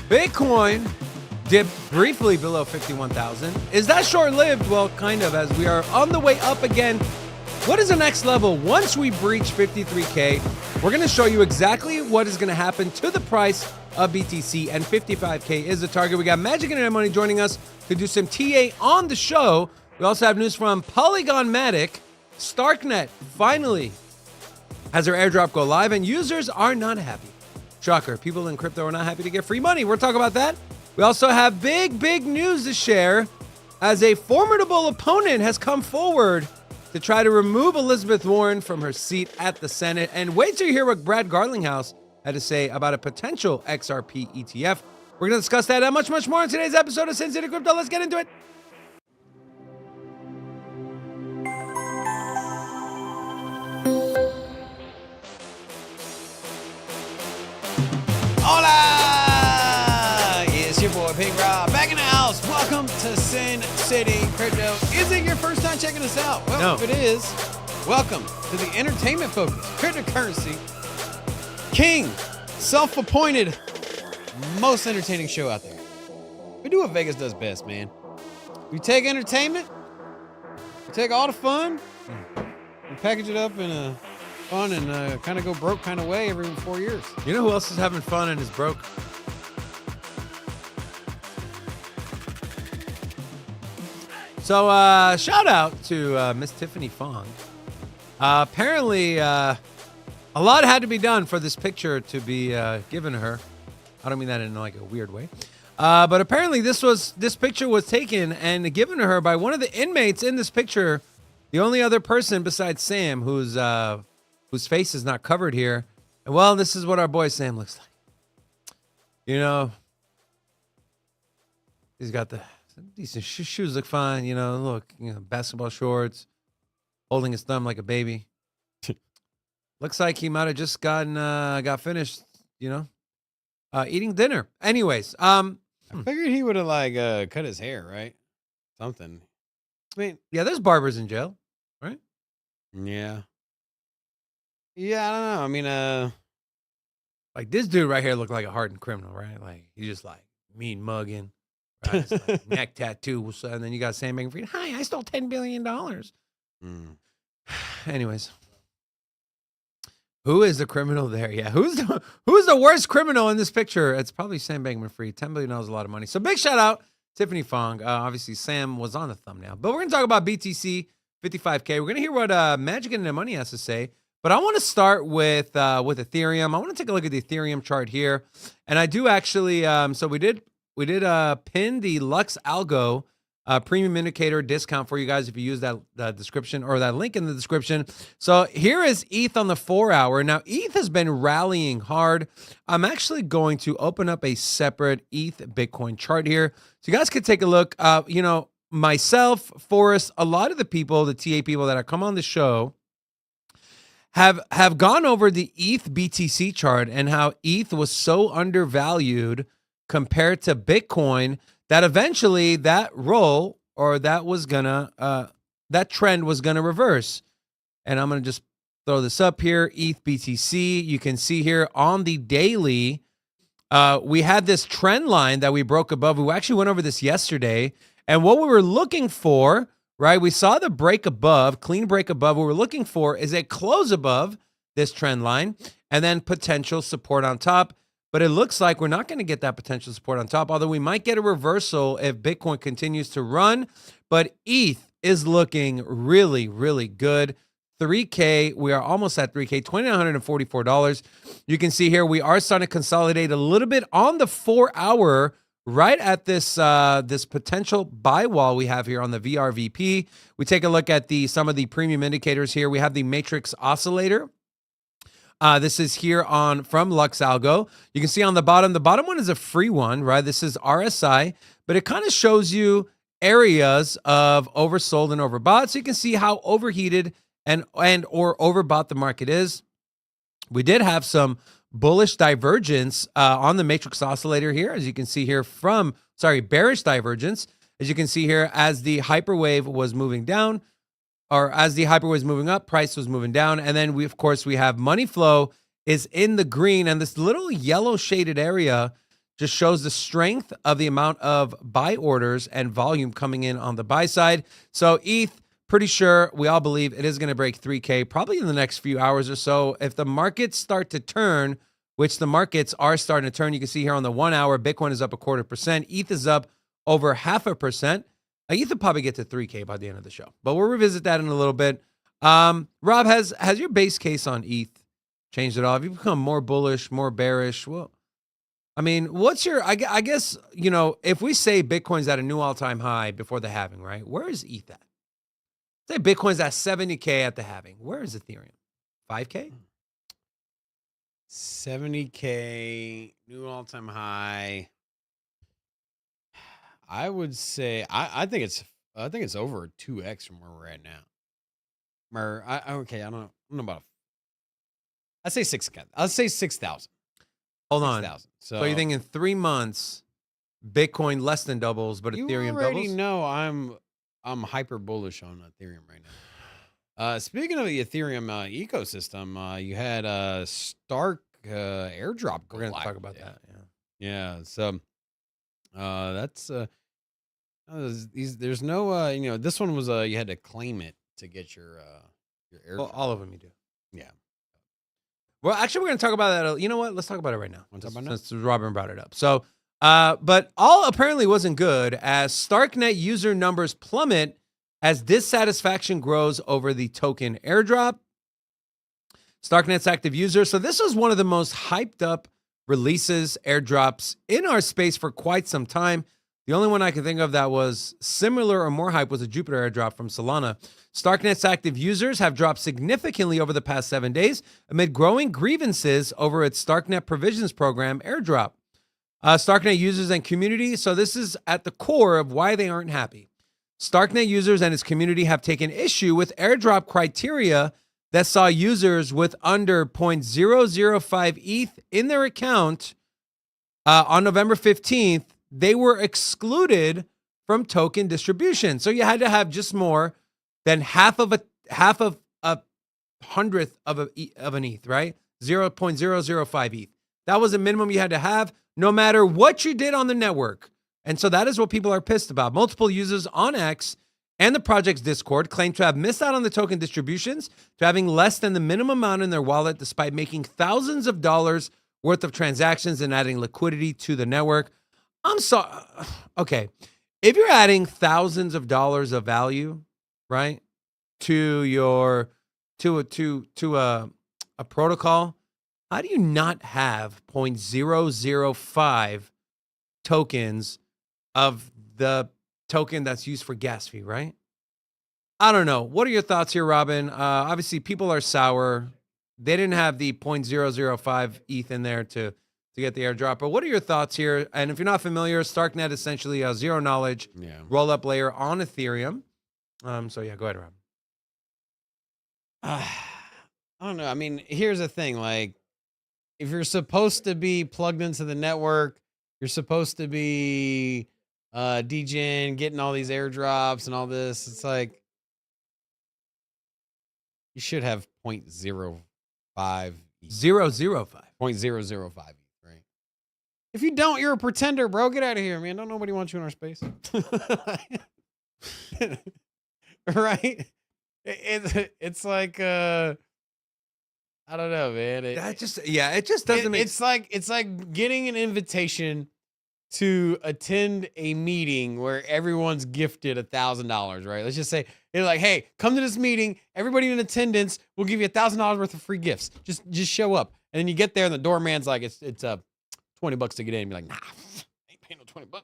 Bitcoin dipped briefly below 51,000. Is that short-lived? Well, kind of, as we are on the way up again. What is the next level? Once we breach 53K, we're going to show you exactly what is going to happen to the price of BTC, and 55K is the target. We got Magic and Money joining us to do some TA on the show. We also have news from Polygon-matic. Starknet finally has their airdrop go live, and users are not happy. Shocker. People in crypto are not happy to get free money. We're talking about that. We also have big news to share, as a formidable opponent has come forward to try to remove Elizabeth Warren from her seat at the Senate. And wait till you hear what Brad Garlinghouse had to say about a potential XRP ETF. We're going to discuss that and much more in today's episode of Sin City Crypto. Let's get into it. Hola! It's your boy Pink Rob back in the house. Welcome to Sin City Crypto. Is it your first time checking us out? Well, No. if it is, welcome to the entertainment focused cryptocurrency king, self-appointed, most entertaining show out there. We do what Vegas does best, man. We take entertainment, we take all the fun, we package it up in a fun and kind of go broke kind of way every 4 years. You know who else is having fun and is broke? So, shout out to Miss Tiffany Fong. Apparently, a lot had to be done for this picture to be given to her. I don't mean that in like a weird way. But apparently this picture was taken and given to her by one of the inmates in this picture. The only other person besides Sam whose face is not covered here. And well, this is what our boy Sam looks like. You know, he's got the decent shoes, look fine. You know, look, basketball shorts, holding his thumb like a baby. Looks like he might have just got finished, eating dinner. Anyways, I figured he would have cut his hair, right? Something. I mean, yeah, there's barbers in jail, right? yeah. Yeah, I don't know. I mean, Like this dude right here looked like a hardened criminal, right? Like he's just like mean mugging, right? It's like neck tattoo, and then you got Sam Bankman-Fried. Hi, I stole $10 billion. Anyways, who is the criminal there? Yeah, who's the worst criminal in this picture? It's probably Sam Bankman-Fried. $10 billion is a lot of money. So big shout out Tiffany Fong. Obviously, Sam was on the thumbnail, but we're gonna talk about BTC 55K. We're gonna hear what Magic and Money has to say. But I want to start with Ethereum. I want to take a look at the Ethereum chart here, and I do actually. So we did pin the Lux Algo premium indicator discount for you guys if you use that description or that link in the description. So here is ETH on the 4 hour. Now ETH has been rallying hard. I'm actually going to open up a separate ETH Bitcoin chart here, so you guys can take a look. Myself, Forrest, a lot of the people, the TA people that have come on the show, have gone over the ETH BTC chart and how ETH was so undervalued compared to Bitcoin that eventually that roll or that trend was gonna reverse. And I'm gonna just throw this up here. ETH BTC. You can see here on the daily, we had this trend line that we broke above. We actually went over this yesterday, and what we were looking for. Right, we saw the break above, clean break above. What we're looking for is a close above this trend line and then potential support on top. But it looks like we're not going to get that potential support on top, although we might get a reversal if Bitcoin continues to run. But ETH is looking really, really good. 3K, we are almost at 3K, $2,944. You can see here we are starting to consolidate a little bit on the 4 hour. Right at this this potential buy wall we have here on the VRVP. We take a look at some of the premium indicators here. We have the matrix oscillator. This is here from Lux Algo. You can see on the bottom one is a free one, right? This is RSI, but it kind of shows you areas of oversold and overbought, so you can see how overheated and or overbought the market is. We did have some bullish divergence on the matrix oscillator here, as you can see here bearish divergence, as you can see here, as the hyperwave was moving down, or as the hyperwave was moving up, price was moving down. And then we have money flow is in the green, and this little yellow shaded area just shows the strength of the amount of buy orders and volume coming in on the buy side. So ETH, pretty sure we all believe it is going to break 3K probably in the next few hours or so. If the markets start to turn, which the markets are starting to turn, you can see here on the 1 hour, Bitcoin is up 0.25%. ETH is up over 0.5%. ETH will probably get to 3K by the end of the show, but we'll revisit that in a little bit. Rob, has your base case on ETH changed at all? Have you become more bullish, more bearish? Well, I mean, what's your, I guess, you know, if we say Bitcoin's at a new all-time high before the halving, right? Where is ETH at? Say Bitcoin's at 70K at the halving. Where is Ethereum? 5K? 70K, new all-time high. I would say I think it's over 2x from where we're at now. I don't know about. I'd say 6,000. I'll say 6,000. Hold on. 6,000. So you think in 3 months, Bitcoin less than doubles, but Ethereum you already doubles? know I'm hyper bullish on Ethereum right now. Speaking of the Ethereum ecosystem, you had a Stark airdrop. We're gonna talk about that. Yeah. So that's there's no you know, this one was you had to claim it to get your airdrop. Well, all of them you do. Yeah. Well, actually, we're going to talk about that. You know what? Let's talk about it right now. Want to talk about it Since Robin brought it up. So, but all apparently wasn't good as Starknet user numbers plummet as dissatisfaction grows over the token airdrop. Starknet's active users. So this was one of the most hyped up releases, airdrops in our space for quite some time. The only one I can think of that was similar or more hype was a Jupiter airdrop from Solana. Starknet's active users have dropped significantly over the past 7 days amid growing grievances over its Starknet provisions program airdrop. Starknet users and community. So this is at the core of why they aren't happy. Starknet users and its community have taken issue with airdrop criteria that saw users with under 0.005 ETH in their account on November 15th. They were excluded from token distribution. So you had to have just more than half of a hundredth of an ETH, right? 0.005 ETH. That was a minimum you had to have no matter what you did on the network. And so that is what people are pissed about. Multiple users on X and the project's Discord claim to have missed out on the token distributions, to having less than the minimum amount in their wallet despite making thousands of dollars worth of transactions and adding liquidity to the network. I'm sorry. Okay. If you're adding thousands of dollars of value, right, to your to a protocol, how do you not have 0.005 tokens of the token that's used for gas fee, right? I don't know. What are your thoughts here, Robin? Obviously, people are sour. They didn't have the 0.005 ETH in there to get the airdrop. But what are your thoughts here? And if you're not familiar, Starknet essentially a zero knowledge roll-up layer on Ethereum. So yeah, go ahead, Rob. I don't know. I mean, here's the thing. Like, if you're supposed to be plugged into the network, you're supposed to be DJing, getting all these airdrops and all this. It's like you should have 0.05 ETH. 0.005. 0.005 ETH, right? If you don't, you're a pretender, bro. Get out of here, man. Don't nobody want you in our space. Right? It's like I don't know, man. It just doesn't make sense. It's like getting an invitation to attend a meeting where everyone's gifted $1,000, right? Let's just say they're like, hey, come to this meeting. Everybody in attendance will give you $1,000 worth of free gifts. Just show up. And then you get there and the doorman's like, it's $20 to get in. And you're like, nah, I ain't paying no $20.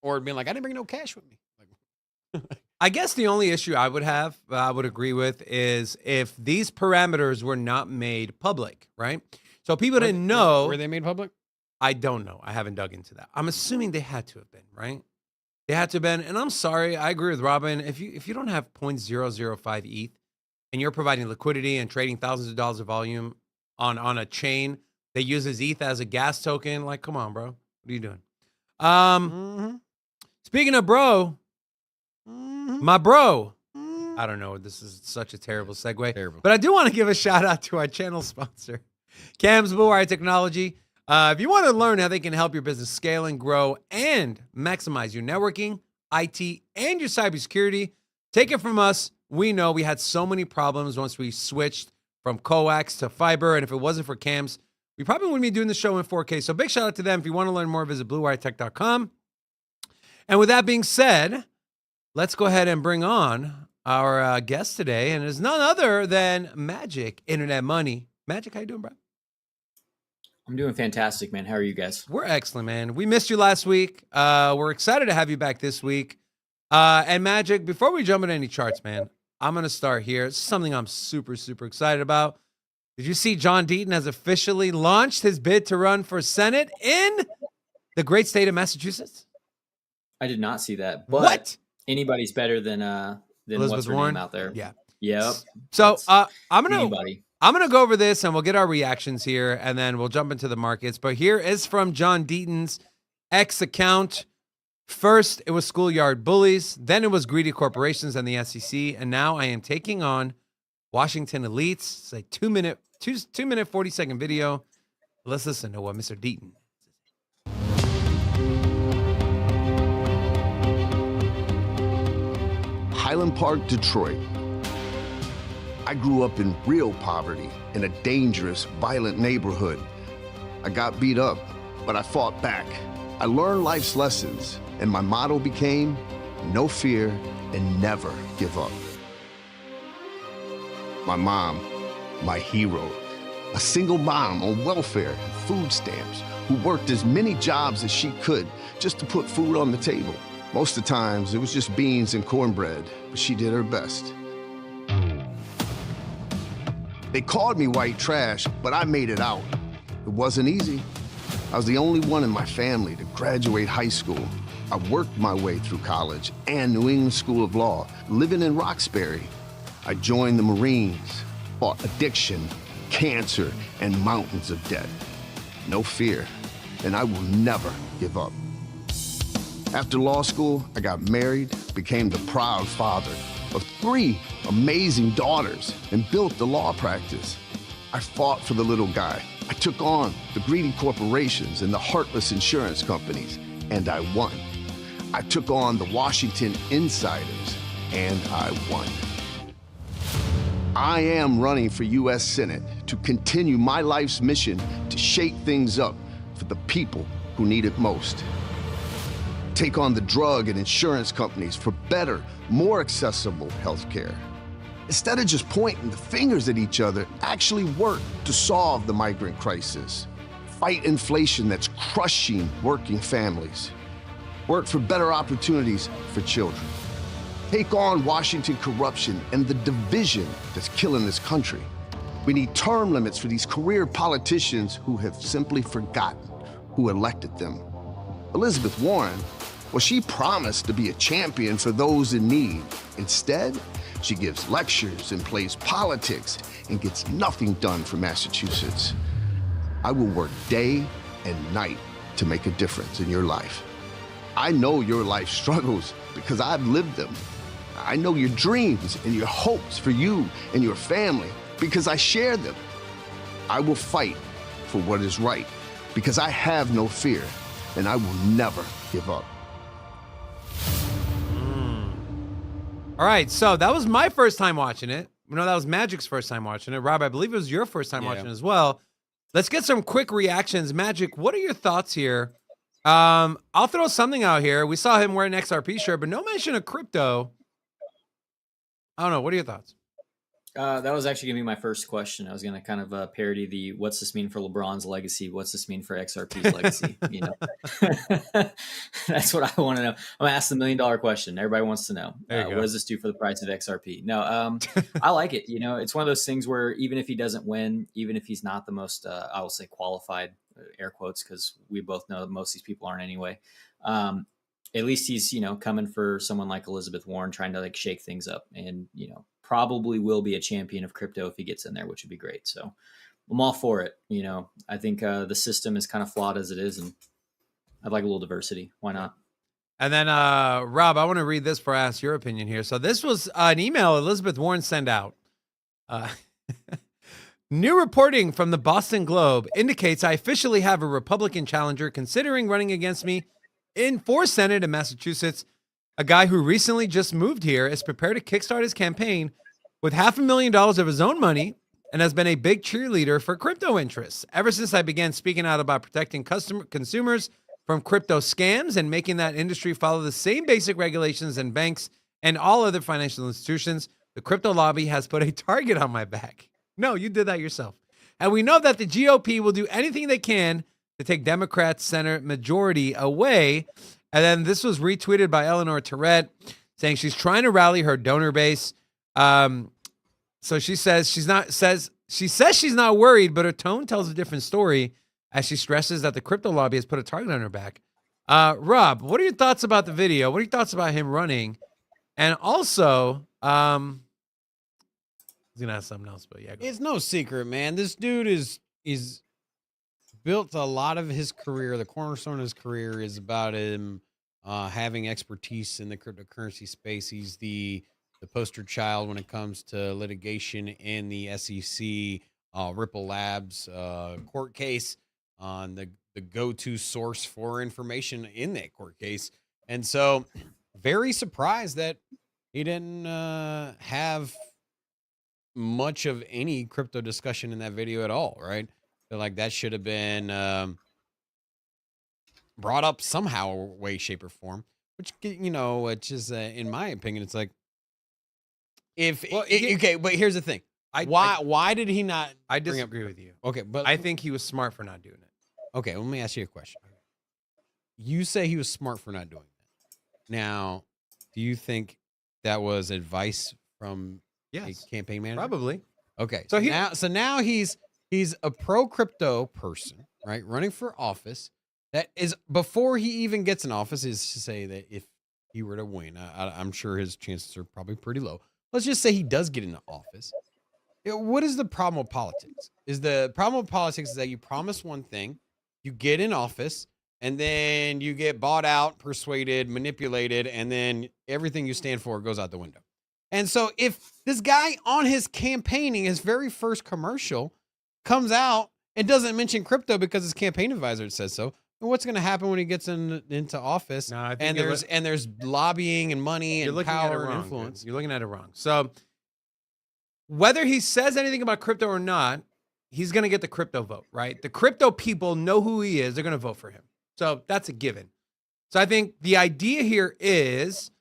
Or being like, I didn't bring no cash with me. Like, I guess the only issue I would have, I would agree with, is if these parameters were not made public, right? So people didn't know. Were they made public? I don't know. I haven't dug into that. I'm assuming they had to have been, right? They had to have been. And I'm sorry, I agree with Robin. If you don't have 0.005 ETH and you're providing liquidity and trading thousands of dollars of volume on a chain that uses ETH as a gas token, like, come on, bro. What are you doing? Speaking of bro, my bro. I don't know. This is such a terrible segue. Terrible. But I do want to give a shout out to our channel sponsor, Cam's Blue Wire Technology. If you want to learn how they can help your business scale and grow and maximize your networking, IT, and your cybersecurity, take it from us. We know we had so many problems once we switched from coax to fiber, and if it wasn't for cams, we probably wouldn't be doing the show in 4K. So big shout out to them. If you want to learn more, visit bluewiretech.com. And with that being said, let's go ahead and bring on our guest today, and it's none other than Magic Internet Money. Magic, how you doing, bro? I'm doing fantastic, man. How are you guys? We're excellent, man. We missed you last week. We're excited to have you back this week. And Magic, before we jump into any charts, man, I'm going to start here. It's something I'm super, super excited about. Did you see John Deaton has officially launched his bid to run for Senate in the great state of Massachusetts? I did not see that. But What? anybody's better than Elizabeth what's her Warren? name out there. Yeah. Yep. So I'm Anybody. gonna go over this and we'll get our reactions here, and then we'll jump into the markets. But here is from John Deaton's X account. First, it was schoolyard bullies. Then it was greedy corporations and the SEC. And now I am taking on Washington elites. It's a 2 minute, 40-second video. Let's listen to what Mr. Deaton. Highland Park, Detroit. I grew up in real poverty in a dangerous, violent neighborhood. I got beat up, but I fought back. I learned life's lessons, and my motto became no fear and never give up. My mom, my hero, a single mom on welfare and food stamps who worked as many jobs as she could just to put food on the table. Most of the times, it was just beans and cornbread, but she did her best. They called me white trash, but I made it out. It wasn't easy. I was the only one in my family to graduate high school. I worked my way through college and New England School of Law, living in Roxbury. I joined the Marines, fought addiction, cancer, and mountains of debt. No fear, and I will never give up. After law school, I got married, became the proud father of 3 amazing daughters, and built the law practice. I fought for the little guy. I took on the greedy corporations and the heartless insurance companies, and I won. I took on the Washington insiders, and I won. I am running for U.S. Senate to continue my life's mission to shake things up for the people who need it most. Take on the drug and insurance companies for better, more accessible health care. Instead of just pointing the fingers at each other, actually work to solve the migrant crisis. Fight inflation that's crushing working families. Work for better opportunities for children. Take on Washington corruption and the division that's killing this country. We need term limits for these career politicians who have simply forgotten who elected them. Elizabeth Warren, well, she promised to be a champion for those in need. Instead, she gives lectures and plays politics and gets nothing done for Massachusetts. I will work day and night to make a difference in your life. I know your life struggles because I've lived them. I know your dreams and your hopes for you and your family because I share them. I will fight for what is right because I have no fear and I will never give up. All right, so that was my first time watching it. No, that was Magic's first time watching it. Rob, I believe it was your first time watching it as well. Let's get some quick reactions. Magic, what are your thoughts here? I'll throw something out here. We saw him wearing an XRP shirt, but no mention of crypto. I don't know. What are your thoughts? That was actually going to be my first question. I was going to kind of parody the what's this mean for LeBron's legacy? What's this mean for XRP's legacy? You know, that's what I want to know. I'm going to ask the $1 million question. Everybody wants to know. What does this do for the price of XRP? No, I like it. You know, it's one of those things where even if he doesn't win, even if he's not the most, I will say qualified, air quotes, because we both know that most of these people aren't anyway. At least he's, you know, coming for someone like Elizabeth Warren, trying to like shake things up, and, you know, probably will be a champion of crypto if he gets in there, which would be great. So I'm all for it. You know, I think the system is kind of flawed as it is, and I'd like a little diversity. Why not? And then, Rob, I want to read this before I ask your opinion here. So this was an email Elizabeth Warren sent out New reporting from the Boston Globe indicates I officially have a Republican challenger considering running against me for Senate in Massachusetts. A guy who recently just moved here is prepared to kickstart his campaign with $500,000 of his own money and has been a big cheerleader for crypto interests. Ever since I began speaking out about protecting consumers from crypto scams and making that industry follow the same basic regulations and banks and all other financial institutions, the crypto lobby has put a target on my back. No, you did that yourself. And we know that the GOP will do anything they can to take Democrats' Senate majority away. And then this was retweeted by Eleanor Tourette saying she's trying to rally her donor base. So she says she's not worried, but her tone tells a different story as she stresses that the crypto lobby has put a target on her back. Rob, what are your thoughts about the video? What are your thoughts about him running? And also, I was gonna ask something else, but yeah, It's no secret, man. This dude is built a lot of his career. The cornerstone of his career is about him having expertise in the cryptocurrency space. He's the poster child when it comes to litigation in the SEC Ripple Labs court case, on the go-to source for information in that court case. And so very surprised that he didn't have much of any crypto discussion in that video at all, right? Feel like that should have been brought up somehow, way, shape, or form. Which, you know, which is, in my opinion, it's like, okay, but here's the thing. Why did he not? I disagree with you. Okay, but I think he was smart for not doing it. Okay, let me ask you a question. You say he was smart for not doing that. Now, do you think that was advice from a campaign manager? Probably. Okay, so now he's a pro crypto person, right? Running for office. That is, before he even gets in office, is to say that if he were to win, I'm sure his chances are probably pretty low. Let's just say he does get into office. What is the problem with politics? The problem with politics is that you promise one thing, you get in office, and then you get bought out, persuaded, manipulated, and then everything you stand for goes out the window. And so if this guy on his campaigning, his very first commercial, comes out and doesn't mention crypto because his campaign advisor says so, then what's going to happen when he gets into office? No, I think there's lobbying and money and power and influence. You're looking at it wrong. So whether he says anything about crypto or not, he's going to get the crypto vote, right? The crypto people know who he is. They're going to vote for him. So that's a given. So I think the idea here is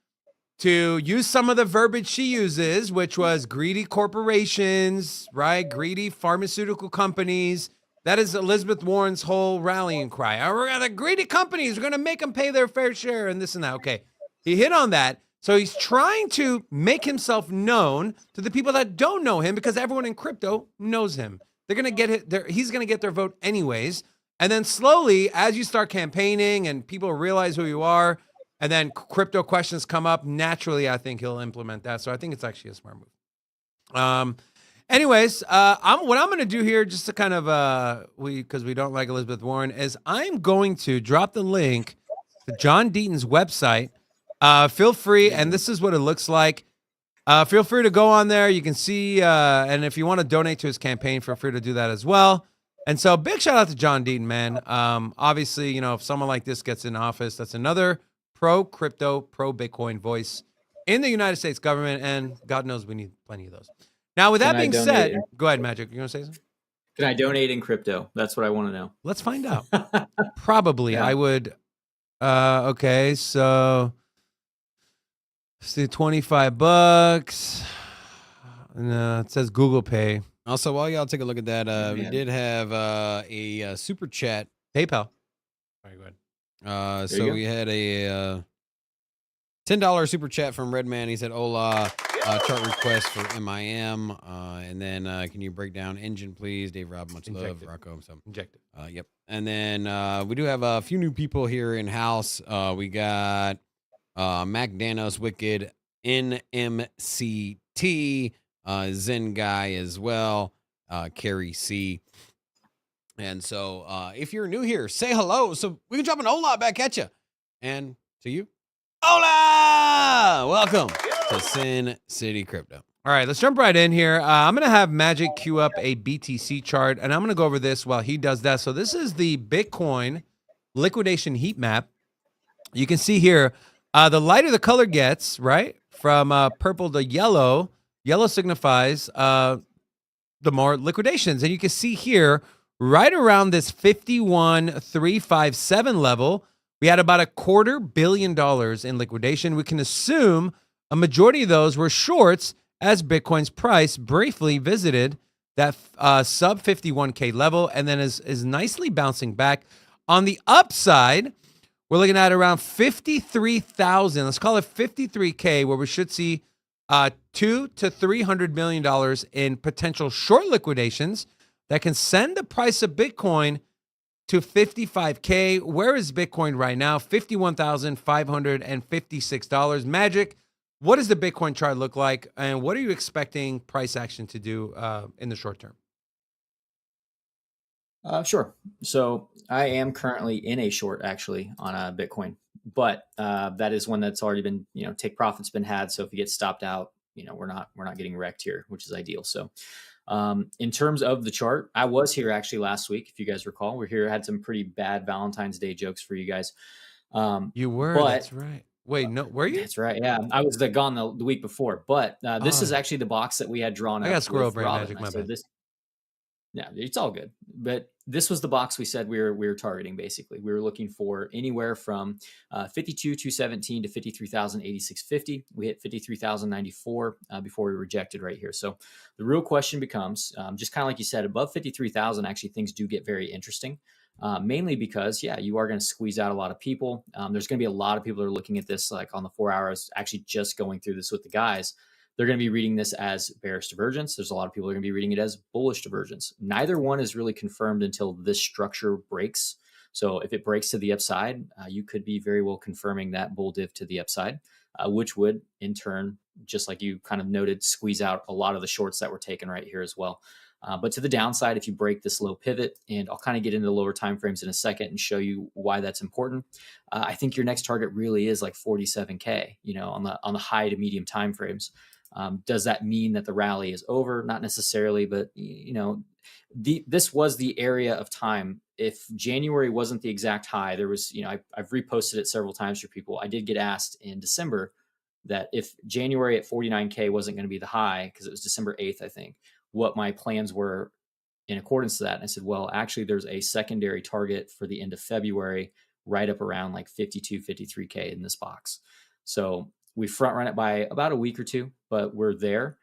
to use some of the verbiage she uses, which was greedy corporations, right? Greedy pharmaceutical companies. That is Elizabeth Warren's whole rallying cry. We're the greedy companies. We're going to make them pay their fair share and this and that. Okay. He hit on that. So he's trying to make himself known to the people that don't know him because everyone in crypto knows him. They're going to get he's going to get their vote anyways. And then slowly, as you start campaigning and people realize who you are, and then crypto questions come up, naturally, I think he'll implement that. So I think it's actually a smart move. Anyways, what I'm going to do here, just to kind of, because we don't like Elizabeth Warren, is I'm going to drop the link to John Deaton's website. Feel free, and this is what it looks like. Feel free to go on there. You can see, and if you want to donate to his campaign, feel free to do that as well. And so big shout out to John Deaton, man. Obviously, you know, if someone like this gets in office, that's another pro-crypto, pro-Bitcoin voice in the United States government, and God knows we need plenty of those. Now, with that being said, go ahead, Magic. You want to say something? Can I donate in crypto? That's what I want to know. Let's find out. Probably. Yeah. I would. Okay, so let's do $25. No, it says Google Pay. Also, while y'all take a look at that, we did have a super chat. PayPal. All right, go ahead. So we had a $10 super chat from Redman. He said, "Hola, chart request for MIM, and then can you break down Engine, please? Dave, Rob, much love, Rocco." So Injective. Yep. And then we do have a few new people here in house. We got Mac Danos, Wicked, NMCT, Zen Guy as well, Carrie C. And so if you're new here, say hello so we can drop an hola back at you. And to you, hola! Welcome to Sin City Crypto. All right, let's jump right in here. I'm going to have Magic queue up a BTC chart, and I'm going to go over this while he does that. So this is the Bitcoin liquidation heat map. You can see here, the lighter the color gets, right, from purple to yellow, yellow signifies the more liquidations. And you can see here, right around this 51,357 level, we had about $250 million in liquidation. We can assume a majority of those were shorts as Bitcoin's price briefly visited that sub 51K level and then is nicely bouncing back. On the upside, we're looking at around 53,000. Let's call it 53K, where we should see $200 to $300 million in potential short liquidations that can send the price of Bitcoin to 55K. Where is Bitcoin right now? $51,556. Magic, what does the Bitcoin chart look like, and what are you expecting price action to do in the short term? Sure. So I am currently in a short actually on a Bitcoin, but that is one that's already been, take profits been had. So if you get stopped out, we're not getting wrecked here, which is ideal. So in terms of the chart, I was here actually last week. If you guys recall, we're here, had some pretty bad Valentine's Day jokes for you guys. You were, but that's right. Wait, no, were you? That's right. Yeah, I was gone the week before, but this is actually the box that we had drawn up. I got squirrel with brain Robin. magic, my So bad. yeah, it's all good. But this was the box we said we were targeting. Basically, we were looking for anywhere from 52,217 to 53,086.50. We hit 53,094 before we rejected right here. So the real question becomes, just kind of like you said, above 53,000, actually things do get very interesting. Mainly because, you are going to squeeze out a lot of people. There's going to be a lot of people that are looking at this like on the 4 hours, actually just going through this with the guys. They're going to be reading this as bearish divergence. There's a lot of people that are going to be reading it as bullish divergence. Neither one is really confirmed until this structure breaks. So if it breaks to the upside, you could be very well confirming that bull div to the upside, which would in turn, just like you kind of noted, squeeze out a lot of the shorts that were taken right here as well. But to the downside, if you break this low pivot, and I'll kind of get into the lower timeframes in a second and show you why that's important. I think your next target really is like 47K, on the high to medium timeframes. Does that mean that the rally is over? Not necessarily, but this was the area of time. If January wasn't the exact high, there was, I've reposted it several times for people. I did get asked in December that if January at 49K wasn't going to be the high, because it was December 8th, I think, what my plans were in accordance to that. And I said, well, actually, there's a secondary target for the end of February, right up around like 52, 53K in this box. So we front run it by about a week or two, but we're there.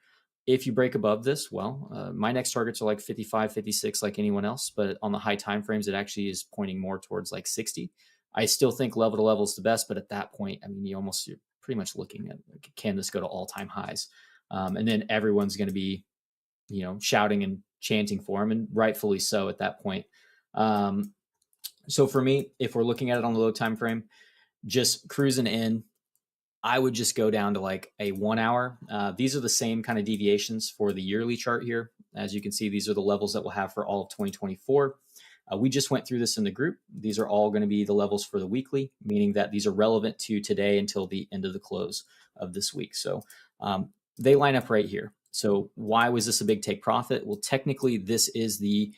If you break above this, well, my next targets are like 55, 56, like anyone else. But on the high time frames, it actually is pointing more towards like 60. I still think level to level is the best, but at that point, I mean, you're pretty much looking at, can this go to all-time highs? And then everyone's going to be, shouting and chanting for him, and rightfully so at that point. So for me, if we're looking at it on the low time frame, just cruising in, I would just go down to like a 1 hour. These are the same kind of deviations for the yearly chart here. As you can see, these are the levels that we'll have for all of 2024. We just went through this in the group. These are all going to be the levels for the weekly, meaning that these are relevant to today until the end of the close of this week. So they line up right here. So why was this a big take profit? Well, technically, this is the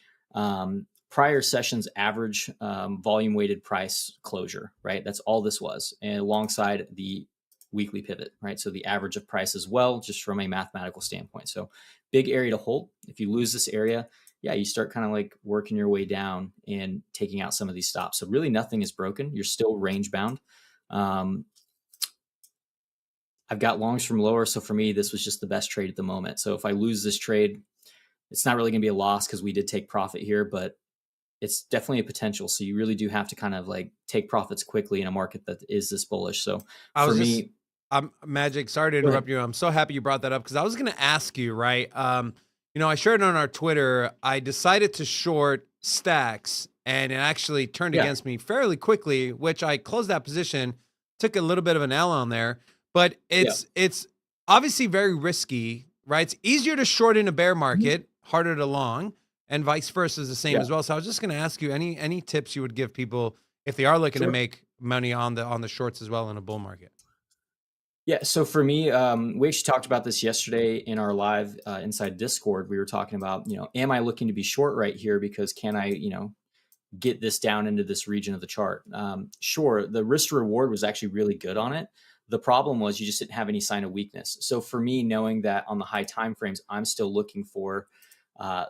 prior session's average volume weighted price closure, right? That's all this was. And alongside the weekly pivot, right? So the average of price as well, just from a mathematical standpoint. So big area to hold. If you lose this area, you start kind of like working your way down and taking out some of these stops. So really nothing is broken. You're still range bound. I've got longs from lower. So for me, this was just the best trade at the moment. So if I lose this trade, it's not really going to be a loss because we did take profit here, but it's definitely a potential. So you really do have to kind of like take profits quickly in a market that is this bullish. So for me, Magic, sorry to interrupt you. I'm so happy you brought that up because I was going to ask you, right? I shared it on our Twitter. I decided to short stacks and it actually turned against me fairly quickly, which I closed that position, took a little bit of an L on there, but it's obviously very risky, right? It's easier to short in a bear market, harder to long, and vice versa is the same as well. So I was just going to ask you any tips you would give people if they are looking to make money on the shorts as well in a bull market. Yeah. So for me, we actually talked about this yesterday in our live inside Discord. We were talking about, am I looking to be short right here? Because can I, get this down into this region of the chart? Sure. The risk to reward was actually really good on it. The problem was you just didn't have any sign of weakness. So for me, knowing that on the high time frames, I'm still looking for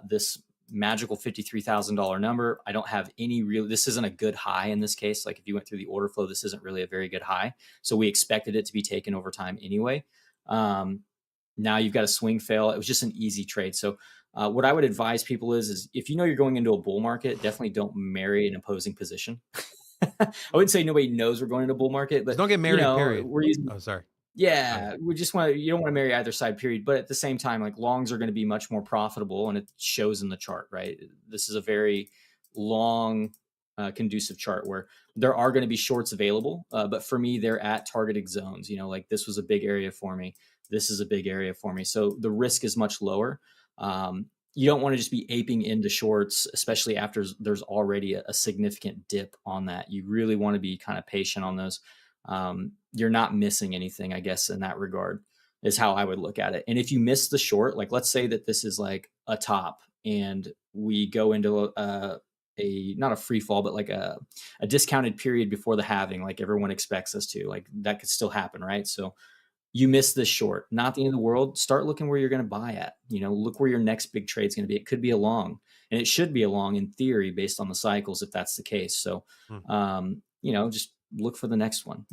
this magical $53,000 number. I don't have any real, this isn't a good high in this case. Like if you went through the order flow, this isn't really a very good high. So we expected it to be taken over time anyway. Now you've got a swing fail. It was just an easy trade. So what I would advise people is if you know you're going into a bull market, definitely don't marry an opposing position. I wouldn't say nobody knows we're going into a bull market, but Don't get married, period. we're using, Oh, sorry. yeah, we just you don't want to marry either side, period. But at the same time, like longs are going to be much more profitable, and it shows in the chart, right? This is a very long, conducive chart where there are going to be shorts available. But for me, they're at targeted zones. Like this was a big area for me. This is a big area for me. So the risk is much lower. You don't want to just be aping into shorts, especially after there's already a significant dip on that. You really want to be kind of patient on those. You're not missing anything, I guess, in that regard is how I would look at it. And if you miss the short, like let's say that this is like a top and we go into not a free fall, but like a discounted period before the halving, like everyone expects us to, like that could still happen, right? So you miss this short, not the end of the world. Start looking where you're going to buy at. Look where your next big trade is going to be. It could be a long, and it should be a long in theory based on the cycles if that's the case. So, just look for the next one.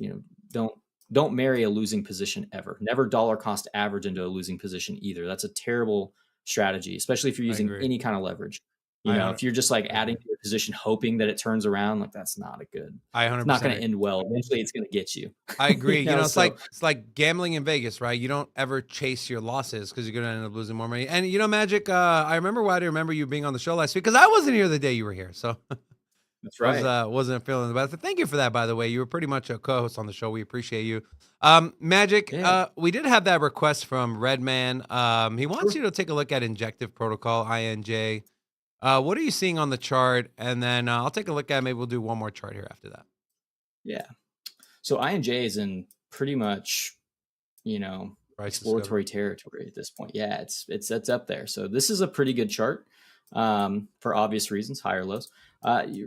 Don't marry a losing position ever. Never dollar cost average into a losing position either. That's a terrible strategy, especially if you're using any kind of leverage. If you're just like adding to your position, hoping that it turns around, like that's not a good. It's not going to end well. Eventually, it's going to get you. I agree. It's like gambling in Vegas, right? You don't ever chase your losses because you're going to end up losing more money. And Magic, I remember you being on the show last week because I wasn't here the day you were here, so that's right. Wasn't feeling the best. Thank you for that, by the way. You were pretty much a co-host on the show. We appreciate you. Magic, we did have that request from Redman. He wants you to take a look at Injective Protocol, INJ. What are you seeing on the chart? And then I'll take a look at, maybe we'll do one more chart here after that. Yeah. So INJ is in pretty much, exploratory territory at this point. Yeah, it's up there. So this is a pretty good chart for obvious reasons, higher lows.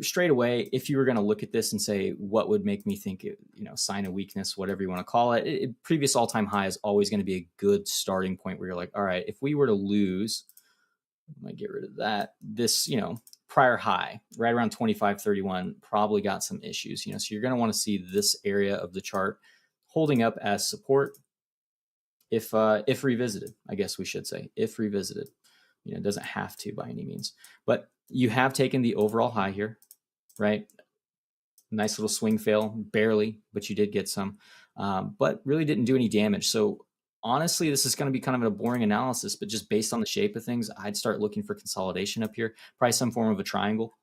Straight away, if you were going to look at this and say, what would make me think, sign of weakness, whatever you want to call it, previous all-time high is always going to be a good starting point where you're like, all right, if we were to lose, I might get rid of that. This, prior high, right around 25.31, probably got some issues. So you're going to want to see this area of the chart holding up as support. If revisited, I guess we should say, if revisited, it doesn't have to by any means, but you have taken the overall high here, right? Nice little swing fail, barely, but you did get some, but really didn't do any damage. So honestly, this is going to be kind of a boring analysis, but just based on the shape of things, I'd start looking for consolidation up here, probably some form of a triangle.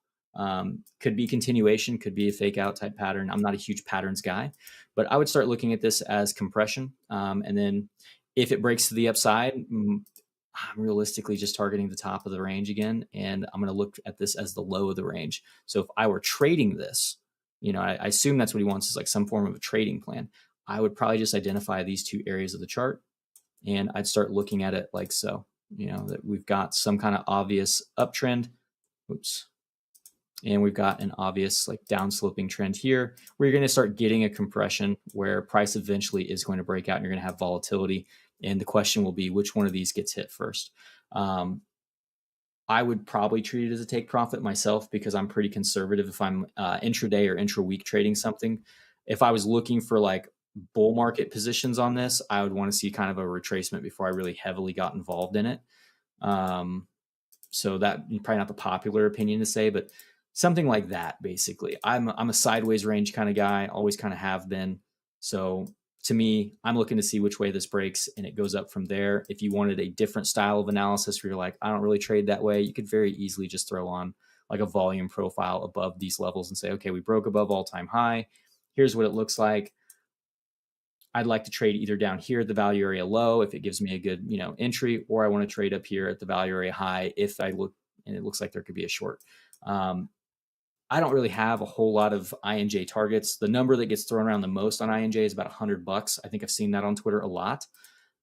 Could be continuation, could be a fake out type pattern. I'm not a huge patterns guy, but I would start looking at this as compression. And then if it breaks to the upside, I'm realistically just targeting the top of the range again. And I'm going to look at this as the low of the range. So if I were trading this, I assume that's what he wants is like some form of a trading plan. I would probably just identify these two areas of the chart and I'd start looking at it like so, that we've got some kind of obvious uptrend. Oops. And we've got an obvious like downsloping trend here where you're going to start getting a compression where price eventually is going to break out and you're going to have volatility. And the question will be which one of these gets hit first. I would probably treat it as a take profit myself because I'm pretty conservative if I'm intraday or intra-week trading something. If I was looking for like bull market positions on this, I would want to see kind of a retracement before I really heavily got involved in it. So that probably not the popular opinion to say, but something like that, basically. I'm a sideways range kind of guy, always kind of have been. So to me, I'm looking to see which way this breaks and it goes up from there. If you wanted a different style of analysis where you're like, I don't really trade that way, you could very easily just throw on like a volume profile above these levels and say, okay, we broke above all-time high. Here's what it looks like. I'd like to trade either down here at the value area low if it gives me a good, entry, or I want to trade up here at the value area high if I look and it looks like there could be a short. I don't really have a whole lot of INJ targets. The number that gets thrown around the most on INJ is about $100. I think I've seen that on Twitter a lot.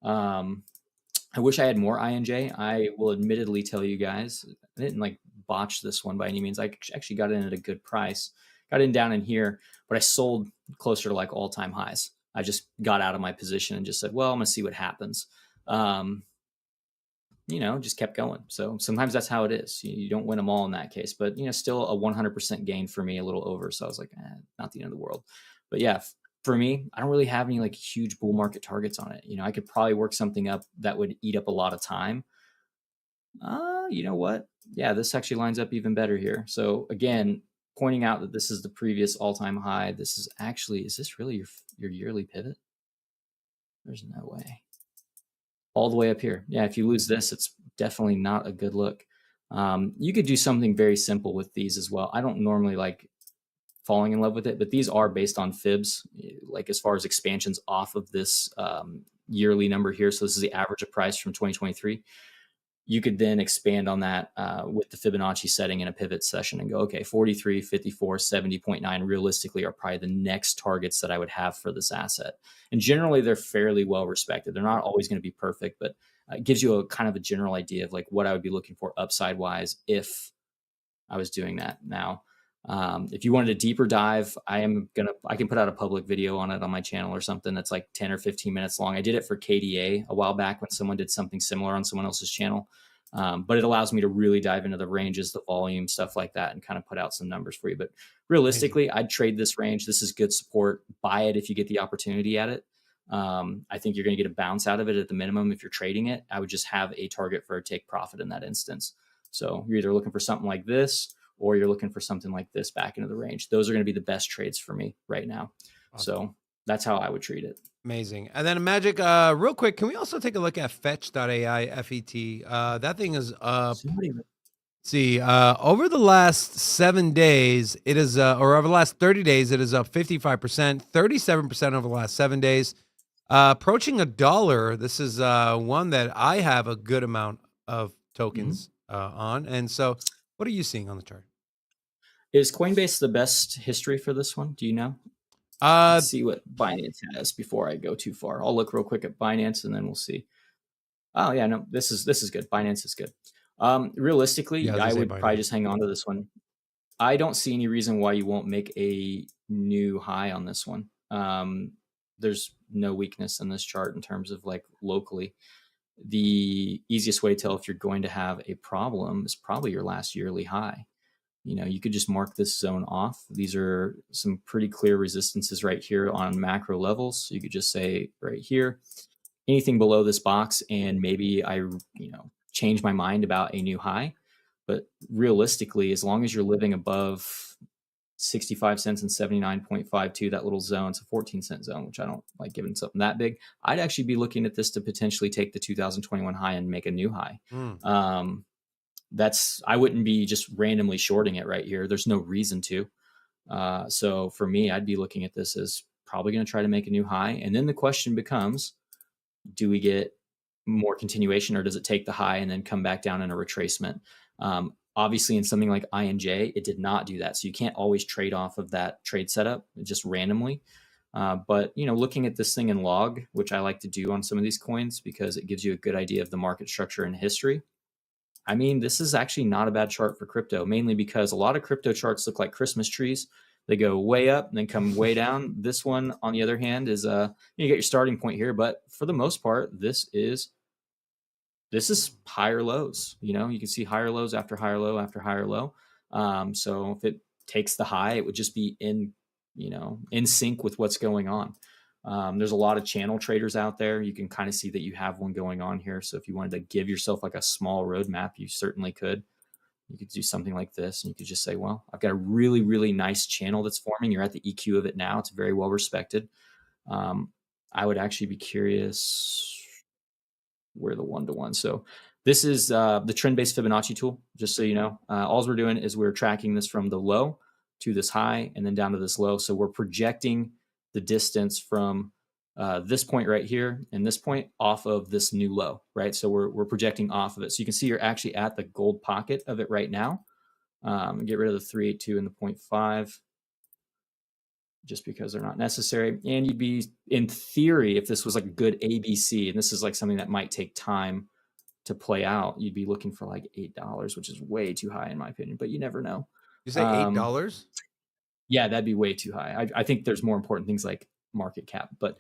I wish I had more INJ. I will admittedly tell you guys, I didn't like botch this one by any means. I actually got in at a good price, got in down in here, but I sold closer to like all-time highs. I just got out of my position and just said, well, I'm going to see what happens. Just kept going. So sometimes that's how it is. You don't win them all in that case, but still a 100% gain for me, a little over. So I was like, not the end of the world. But yeah, for me, I don't really have any like huge bull market targets on it. I could probably work something up that would eat up a lot of time. You know what? Yeah, this actually lines up even better here. So again, pointing out that this is the previous all-time high. This is actually, is this really your yearly pivot? There's no way. All the way up here. Yeah, if you lose this, it's definitely not a good look. You could do something very simple with these as well. I don't normally like falling in love with it, but these are based on fibs, like as far as expansions off of this yearly number here. So this is the average of price from 2023. You could then expand on that with the Fibonacci setting in a pivot session and go, okay, 43, 54, 70.9 realistically are probably the next targets that I would have for this asset. And generally they're fairly well respected. They're not always going to be perfect, but it gives you a kind of a general idea of like what I would be looking for upside wise if I was doing that. Now, if you wanted a deeper dive, I can put out a public video on it on my channel or something that's like 10 or 15 minutes long. I did it for KDA a while back when someone did something similar on someone else's channel. But it allows me to really dive into the ranges, the volume, stuff like that, and kind of put out some numbers for you. But realistically, I'd trade this range. This is good support. Buy it if you get the opportunity at it. I think you're going to get a bounce out of it at the minimum if you're trading it. I would just have a target for a take profit in that instance. So you're either looking for something like this, or you're looking for something like this back into the range. Those are going to be the best trades for me right now. Awesome. So that's how I would treat it. Amazing. And then Magic, real quick, can we also take a look at Fetch.ai, FET? That thing is up. See, over the last 7 days, it is, or over the last 30 days, it is up 55%, 37% over the last 7 days, approaching $1. This is one that I have a good amount of tokens on. And so what are you seeing on the chart? Is Coinbase the best history for this one? Do you know? Let's see what Binance has before I go too far. I'll look real quick at Binance and then we'll see. Oh yeah, no, this is good. Binance is good. Realistically, yeah, I would probably just hang on to this one. I don't see any reason why you won't make a new high on this one. There's no weakness in this chart in terms of like locally. The easiest way to tell if you're going to have a problem is probably your last yearly high. You could just mark this zone off. These are some pretty clear resistances right here on macro levels. So you could just say right here, anything below this box, and maybe I, change my mind about a new high. But realistically, as long as you're living above 65 cents and 79.52, that little zone, it's a 14-cent zone, which I don't like giving something that big. I'd actually be looking at this to potentially take the 2021 high and make a new high. I wouldn't be just randomly shorting it right here. There's no reason to. So for me, I'd be looking at this as probably going to try to make a new high. And then the question becomes, do we get more continuation, or does it take the high and then come back down in a retracement? Obviously in something like INJ, it did not do that. So you can't always trade off of that trade setup just randomly. But looking at this thing in log, which I like to do on some of these coins because it gives you a good idea of the market structure and history. I mean, this is actually not a bad chart for crypto, mainly because a lot of crypto charts look like Christmas trees. They go way up and then come way down. This one, on the other hand, is you get your starting point here, but for the most part, this is higher lows. You can see higher lows after higher low after higher low. So if it takes the high, it would just be in sync with what's going on. There's a lot of channel traders out there. You can kind of see that you have one going on here. So if you wanted to give yourself like a small roadmap, you certainly could. You could do something like this, and you could just say, well, I've got a really, really nice channel that's forming. You're at the EQ of it now. It's very well respected. I would actually be curious where the one-to-one. So this is the trend-based Fibonacci tool, just so you know. All we're doing is we're tracking this from the low to this high and then down to this low. So we're projecting the distance from this point right here and this point off of this new low, right? So we're projecting off of it. So you can see you're actually at the gold pocket of it right now. Get rid of the 382 and the 0.5 just because they're not necessary. And you'd be, in theory, if this was like a good ABC, and this is like something that might take time to play out, you'd be looking for like $8, which is way too high in my opinion, but you never know. You say $8? Yeah, that'd be way too high. I think there's more important things like market cap, but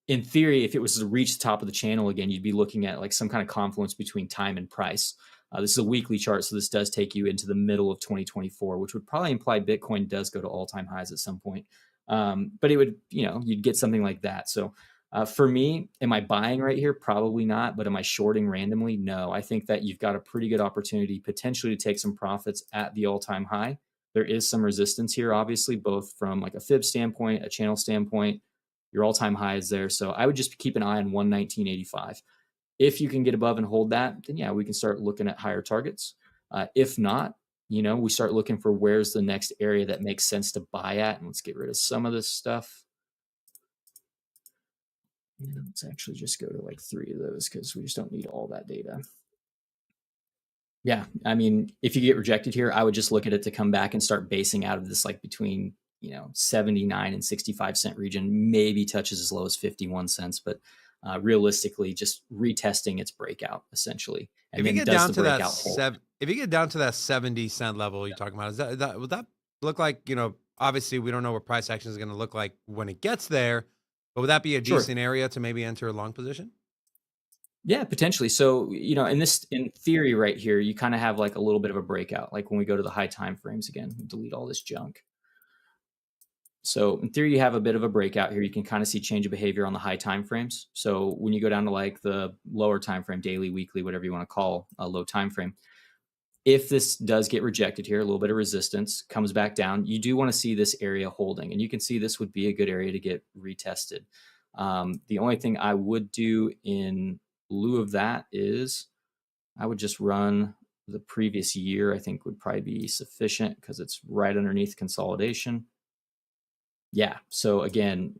in theory, if it was to reach the top of the channel again, you'd be looking at like some kind of confluence between time and price. This is a weekly chart, so this does take you into the middle of 2024, which would probably imply Bitcoin does go to all-time highs at some point. But it would, you'd get something like that. So for me, am I buying right here? Probably not. But am I shorting randomly? No. I think that you've got a pretty good opportunity potentially to take some profits at the all-time high. There is some resistance here, obviously, both from like a fib standpoint, a channel standpoint. Your all-time high is there. So I would just keep an eye on 119.85. If you can get above and hold that, then yeah, we can start looking at higher targets. If not, we start looking for where's the next area that makes sense to buy at. And let's get rid of some of this stuff. And let's actually just go to like 3 of those because we just don't need all that data. Yeah, I mean, if you get rejected here, I would just look at it to come back and start basing out of this like between 79 and 65 cent region, maybe touches as low as 51 cents, but realistically just retesting its breakout essentially. And if you get down to that if you get down to that 70-cent level you're talking about, would that look like, obviously we don't know what price action is going to look like when it gets there, but would that be a decent area to maybe enter a long position? Yeah, potentially. So, in theory right here, you kind of have like a little bit of a breakout. Like when we go to the high time frames again, delete all this junk. So in theory, you have a bit of a breakout here. You can kind of see change of behavior on the high time frames. So when you go down to like the lower time frame, daily, weekly, whatever you want to call a low time frame, if this does get rejected here, a little bit of resistance comes back down, you do want to see this area holding. And you can see this would be a good area to get retested. The only thing I would do in lieu of that is I would just run the previous year. I think would probably be sufficient because it's right underneath consolidation. Yeah. So again,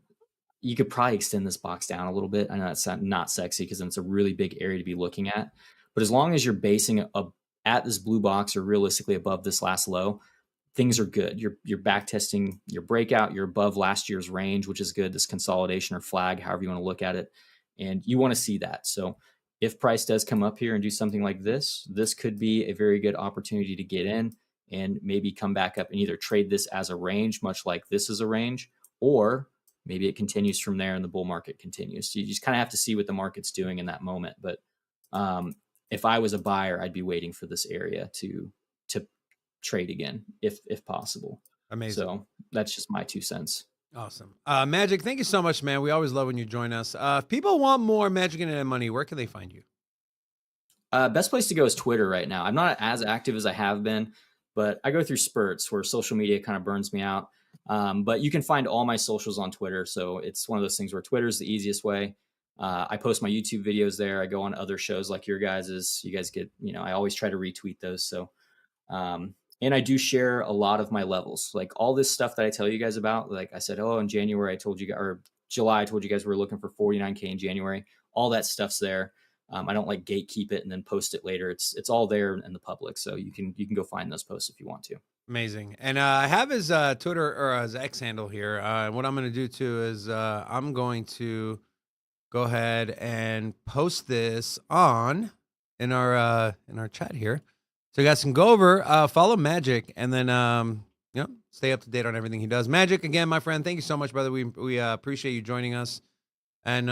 you could probably extend this box down a little bit. I know that's not sexy because it's a really big area to be looking at. But as long as you're basing at this blue box or realistically above this last low, things are good. You're back testing your breakout. You're above last year's range, which is good. This consolidation or flag, however you want to look at it. And you want to see that. So if price does come up here and do something like this, this could be a very good opportunity to get in and maybe come back up and either trade this as a range, much like this is a range, or maybe it continues from there and the bull market continues. So you just kind of have to see what the market's doing in that moment. But if I was a buyer, I'd be waiting for this area to trade again, if possible. Amazing. So that's just my 2 cents. Awesome. Magic, thank you so much, man. We always love when you join us. If people want more Magic Internet Money, where can they find you? Best place to go is Twitter right now. I'm not as active as I have been, but I go through spurts where social media kind of burns me out. But you can find all my socials on Twitter. So it's one of those things where Twitter is the easiest way. I post my YouTube videos there. I go on other shows like your guys's. You guys get, I always try to retweet those. So, and I do share a lot of my levels, like all this stuff that I tell you guys about. Like I said, in January, I told you guys, or July, I told you guys we're looking for 49K in January. All that stuff's there. I don't like gatekeep it and then post it later. It's all there in the public. So you can go find those posts if you want to. Amazing. And I have his Twitter or his X handle here. And what I'm going to do too is I'm going to go ahead and post this in our chat here. So you guys can go over, follow Magic, and then stay up to date on everything he does. Magic, again, my friend, thank you so much, brother. We appreciate you joining us. And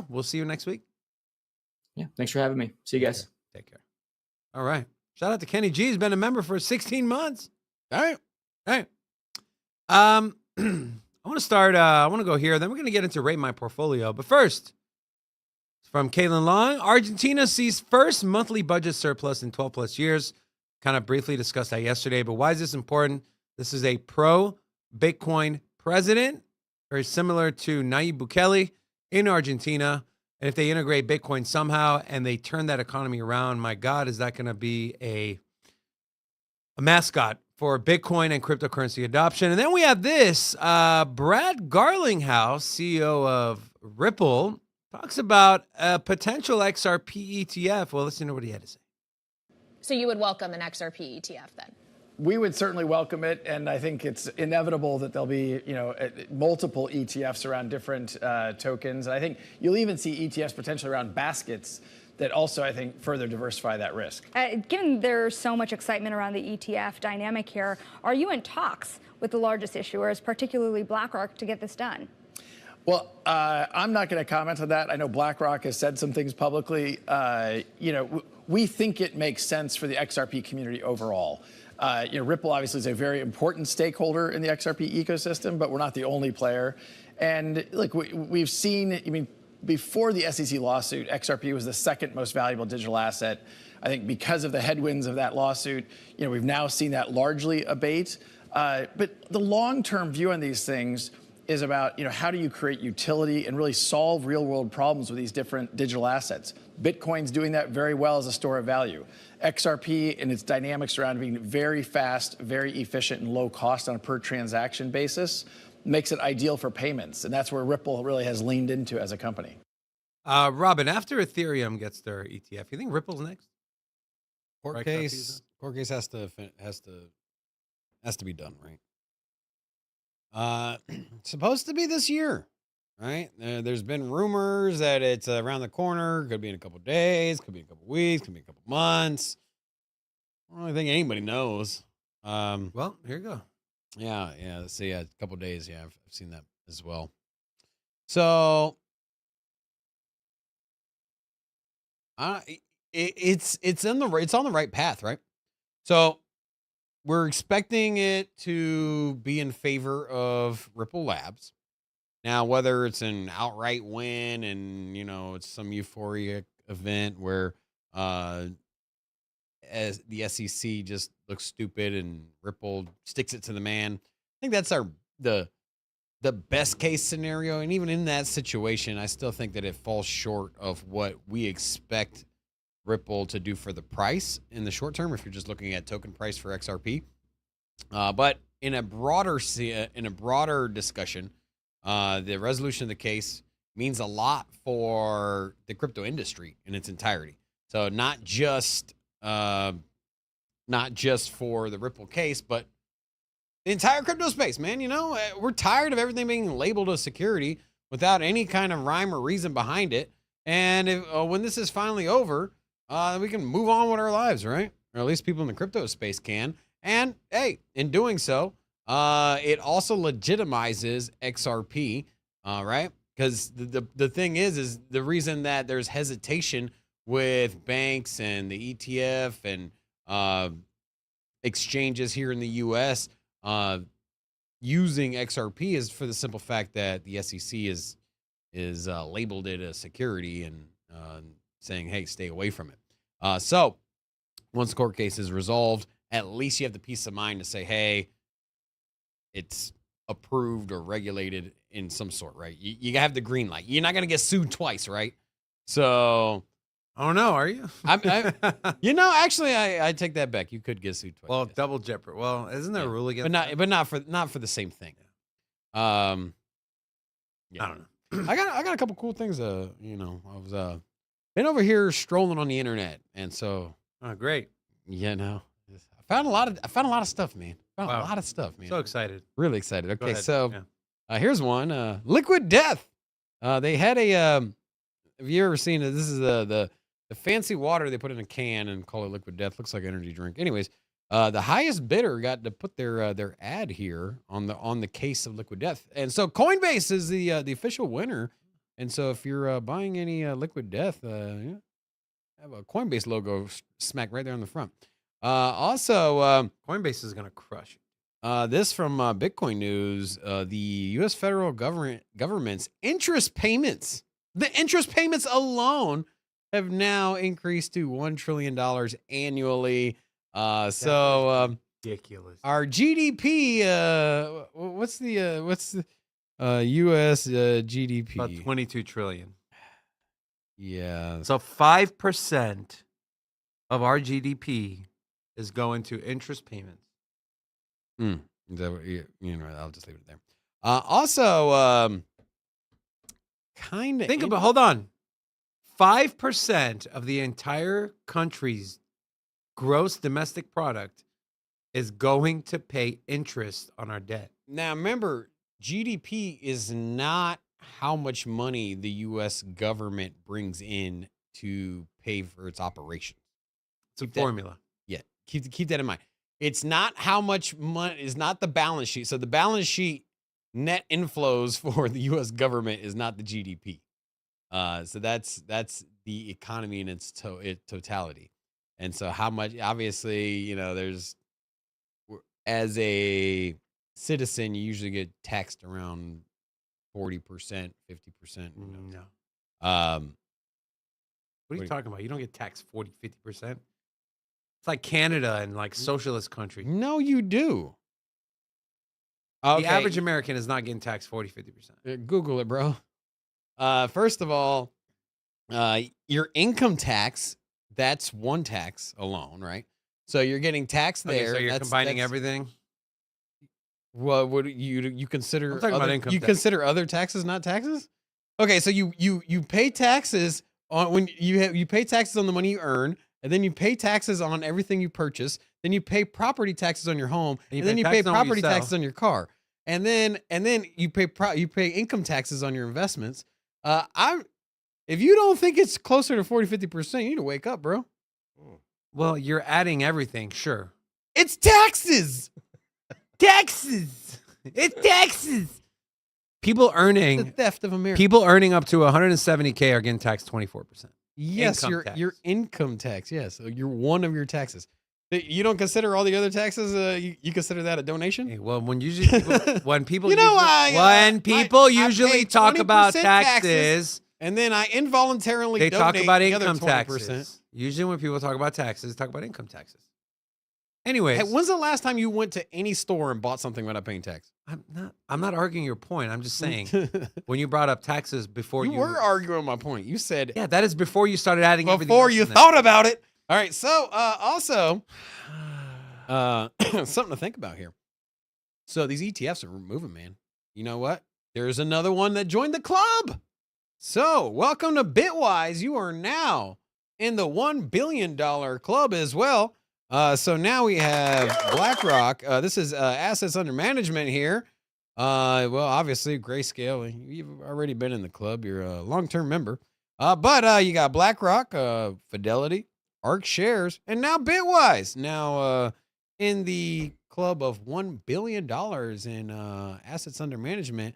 we'll see you next week. Yeah, thanks for having me. See you guys. Take care. All right. Shout out to Kenny G. He's been a member for 16 months. All right. I want to start. I want to go here. Then we're going to get into rate my portfolio. But first, from Caitlin Long, Argentina sees first monthly budget surplus in 12 plus years. Kind of briefly discussed that yesterday. But why is this important? This is a pro-Bitcoin president, very similar to Nayib Bukele in Argentina. And if they integrate Bitcoin somehow and they turn that economy around, my God, is that going to be a mascot for Bitcoin and cryptocurrency adoption? And then we have this, Brad Garlinghouse, CEO of Ripple, talks about a potential XRP ETF. Well, listen to what he had to say. So you would welcome an XRP ETF then? We would certainly welcome it, and I think it's inevitable that there'll be, multiple ETFs around different tokens. And I think you'll even see ETFs potentially around baskets that also, I think, further diversify that risk. Given there's so much excitement around the ETF dynamic here, are you in talks with the largest issuers, particularly BlackRock, to get this done? Well, I'm not going to comment on that. I know BlackRock has said some things publicly. We think it makes sense for the XRP community overall. Ripple obviously is a very important stakeholder in the XRP ecosystem, but we're not the only player. And look, we've seen, before the SEC lawsuit, XRP was the second most valuable digital asset. I think because of the headwinds of that lawsuit, we've now seen that largely abate. But the long-term view on these things is about, how do you create utility and really solve real-world problems with these different digital assets? Bitcoin's doing that very well as a store of value. XRP and its dynamics around being very fast, very efficient, and low cost on a per transaction basis makes it ideal for payments. And that's where Ripple really has leaned into as a company. Robin, after Ethereum gets their ETF, you think Ripple's next? Court case has to be done, right? Supposed to be this year, right? There's been rumors that it's around the corner. Could be in a couple days, could be in a couple weeks, could be a couple months. I don't think anybody knows. Well, here you go. Yeah. So a couple days. Yeah, I've seen that as well. So, it's on the right path, right? So, we're expecting it to be in favor of Ripple Labs. Now, whether it's an outright win and, it's some euphoric event where as the SEC just looks stupid and Ripple sticks it to the man, I think that's the best case scenario. And even in that situation, I still think that it falls short of what we expect Ripple to do for the price in the short term, if you're just looking at token price for XRP. But in a broader discussion, the resolution of the case means a lot for the crypto industry in its entirety. So not just for the Ripple case, but the entire crypto space, man. We're tired of everything being labeled a security without any kind of rhyme or reason behind it. And when this is finally over, we can move on with our lives, right? Or at least people in the crypto space can. And hey, in doing so, it also legitimizes XRP, right? Because the thing is the reason that there's hesitation with banks and the ETF and exchanges here in the U.S. Using XRP is for the simple fact that the SEC is labeled it a security and saying, hey, stay away from it. So once the court case is resolved, at least you have the peace of mind to say, hey, it's approved or regulated in some sort, right? You have the green light. You're not going to get sued twice, right? So, I don't know. Are you? Actually, I take that back. You could get sued twice. Well, double jeopardy. Well, isn't there a rule against but not for the same thing. I don't know. I got a couple cool things. I was been over here strolling on the internet, and so great. I found a lot of stuff, man. A lot of stuff, man. So excited. Really excited. Okay, ahead. so here's one. Liquid Death. They had a. Have you ever seen it? This is the fancy water they put in a can and call it Liquid Death. Looks like an energy drink. Anyways, the highest bidder got to put their ad here on the case of Liquid Death, and so Coinbase is the official winner. And so if you're buying any Liquid Death, have a Coinbase logo smack right there on the front. Also, Coinbase is going to crush it. This from Bitcoin News, the U.S. federal government's interest payments, the interest payments alone have now increased to $1 trillion annually. So ridiculous. Our GDP, what's the U.S. GDP? About 22 trillion. Yeah. So 5% of our GDP is going to interest payments. Is that what I'll just leave it there. Also, kind of think about. Hold on. 5% of the entire country's gross domestic product is going to pay interest on our debt. Now, remember, GDP is not how much money the U.S. government brings in to pay for its operations. It's a formula. Yeah, keep that in mind. It's not how much money, is not the balance sheet. So the balance sheet net inflows for the U.S. government is not the GDP. So that's the economy in its totality. And so how much, obviously, you know, there's, as a citizen, you usually get taxed around 40%, 50%. You know. No. What are you What- talking about? You don't get taxed 40, 50%. It's like Canada and like socialist country. No, you do. The average American is not getting taxed 40, 50%. Google it, bro. First of all, your income tax, that's one tax alone, right? So you're getting taxed Okay, there. so you're combining that's- everything. Well, would you consider I'm talking about other, income you tax. consider other taxes not taxes? Okay, so you pay taxes on when you pay taxes on the money you earn, and then you pay taxes on everything you purchase, then you pay property taxes on your home, and then you pay taxes on what you property sell. taxes on your car. And then you pay income taxes on your investments. If you don't think it's closer to 40-50%, you need to wake up, bro. Well, you're adding everything, sure. It's taxes. Taxes. It's taxes. People The earning theft of America. people earning up to 170K are getting taxed 24%. Yes, Income your tax. income tax. Yes, so you're one of your taxes. You don't consider all the other taxes. You consider that a donation? Hey, well, when people You know, I usually pay talk about 20% taxes, And then I involuntarily they talk donate about the other income 20%. taxes. Usually when people talk about taxes, they talk about income taxes. Anyways, Hey, when's the last time you went to any store and bought something without paying tax? I'm not arguing your point. I'm just saying when you brought up taxes before you were arguing my point. You said yeah, that is before you started adding everything before else you in there. thought about it. All right. So also, something to think about here. So these ETFs are moving, man. You know what? There's another one that joined the club. So welcome to Bitwise. You are now in the $1 billion club as well. So now we have BlackRock. This is assets under management here. Well, obviously Grayscale. You've already been in the club. You're a long-term member. But you got BlackRock, Fidelity, ARK Shares, and now Bitwise. Now in the club of $1 billion in assets under management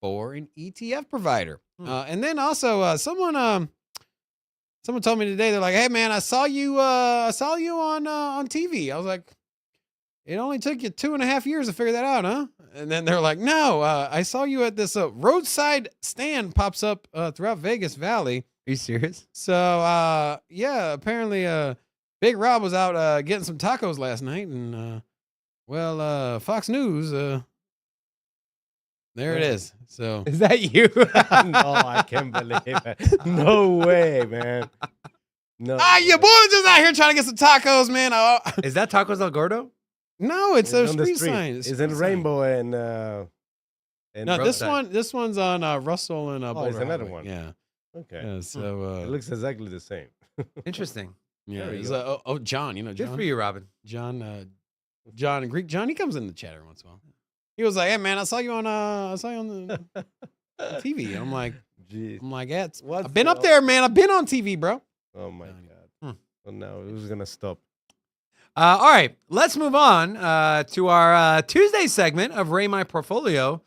for an ETF provider. And then also someone told me today, they're like, "Hey man, I saw you on TV." I was like, "It only took you 2.5 years to figure that out, huh?" And then they're like, "No, I saw you at this roadside stand pops up throughout Vegas Valley." Are you serious? So yeah, apparently Big Rob was out getting some tacos last night, and Fox News, there it is. So Is that you? No, I can't believe it. No way, man. No. your boy just out here trying to get some tacos, man. Is that Tacos El Gordo? No, it's a on the street street. sign. It's in Rainbow and No, Roadside. this one's on Russell and it's Boulder another Highway. one. Yeah. Okay. Yeah. So It looks exactly the same. Interesting. yeah. there you It's, go. John. You know Good John. for you, Robin. John. John Greek. John. He comes in the chat every once in a while. He was like, "Hey man, I saw you on the TV." I'm like, Jeez. yeah, What's I've been up up? there, man. I've been on TV, bro. Oh my Hmm. God. Well, now it was gonna stop. All right, let's move on to our Tuesday segment of Ray My Portfolio.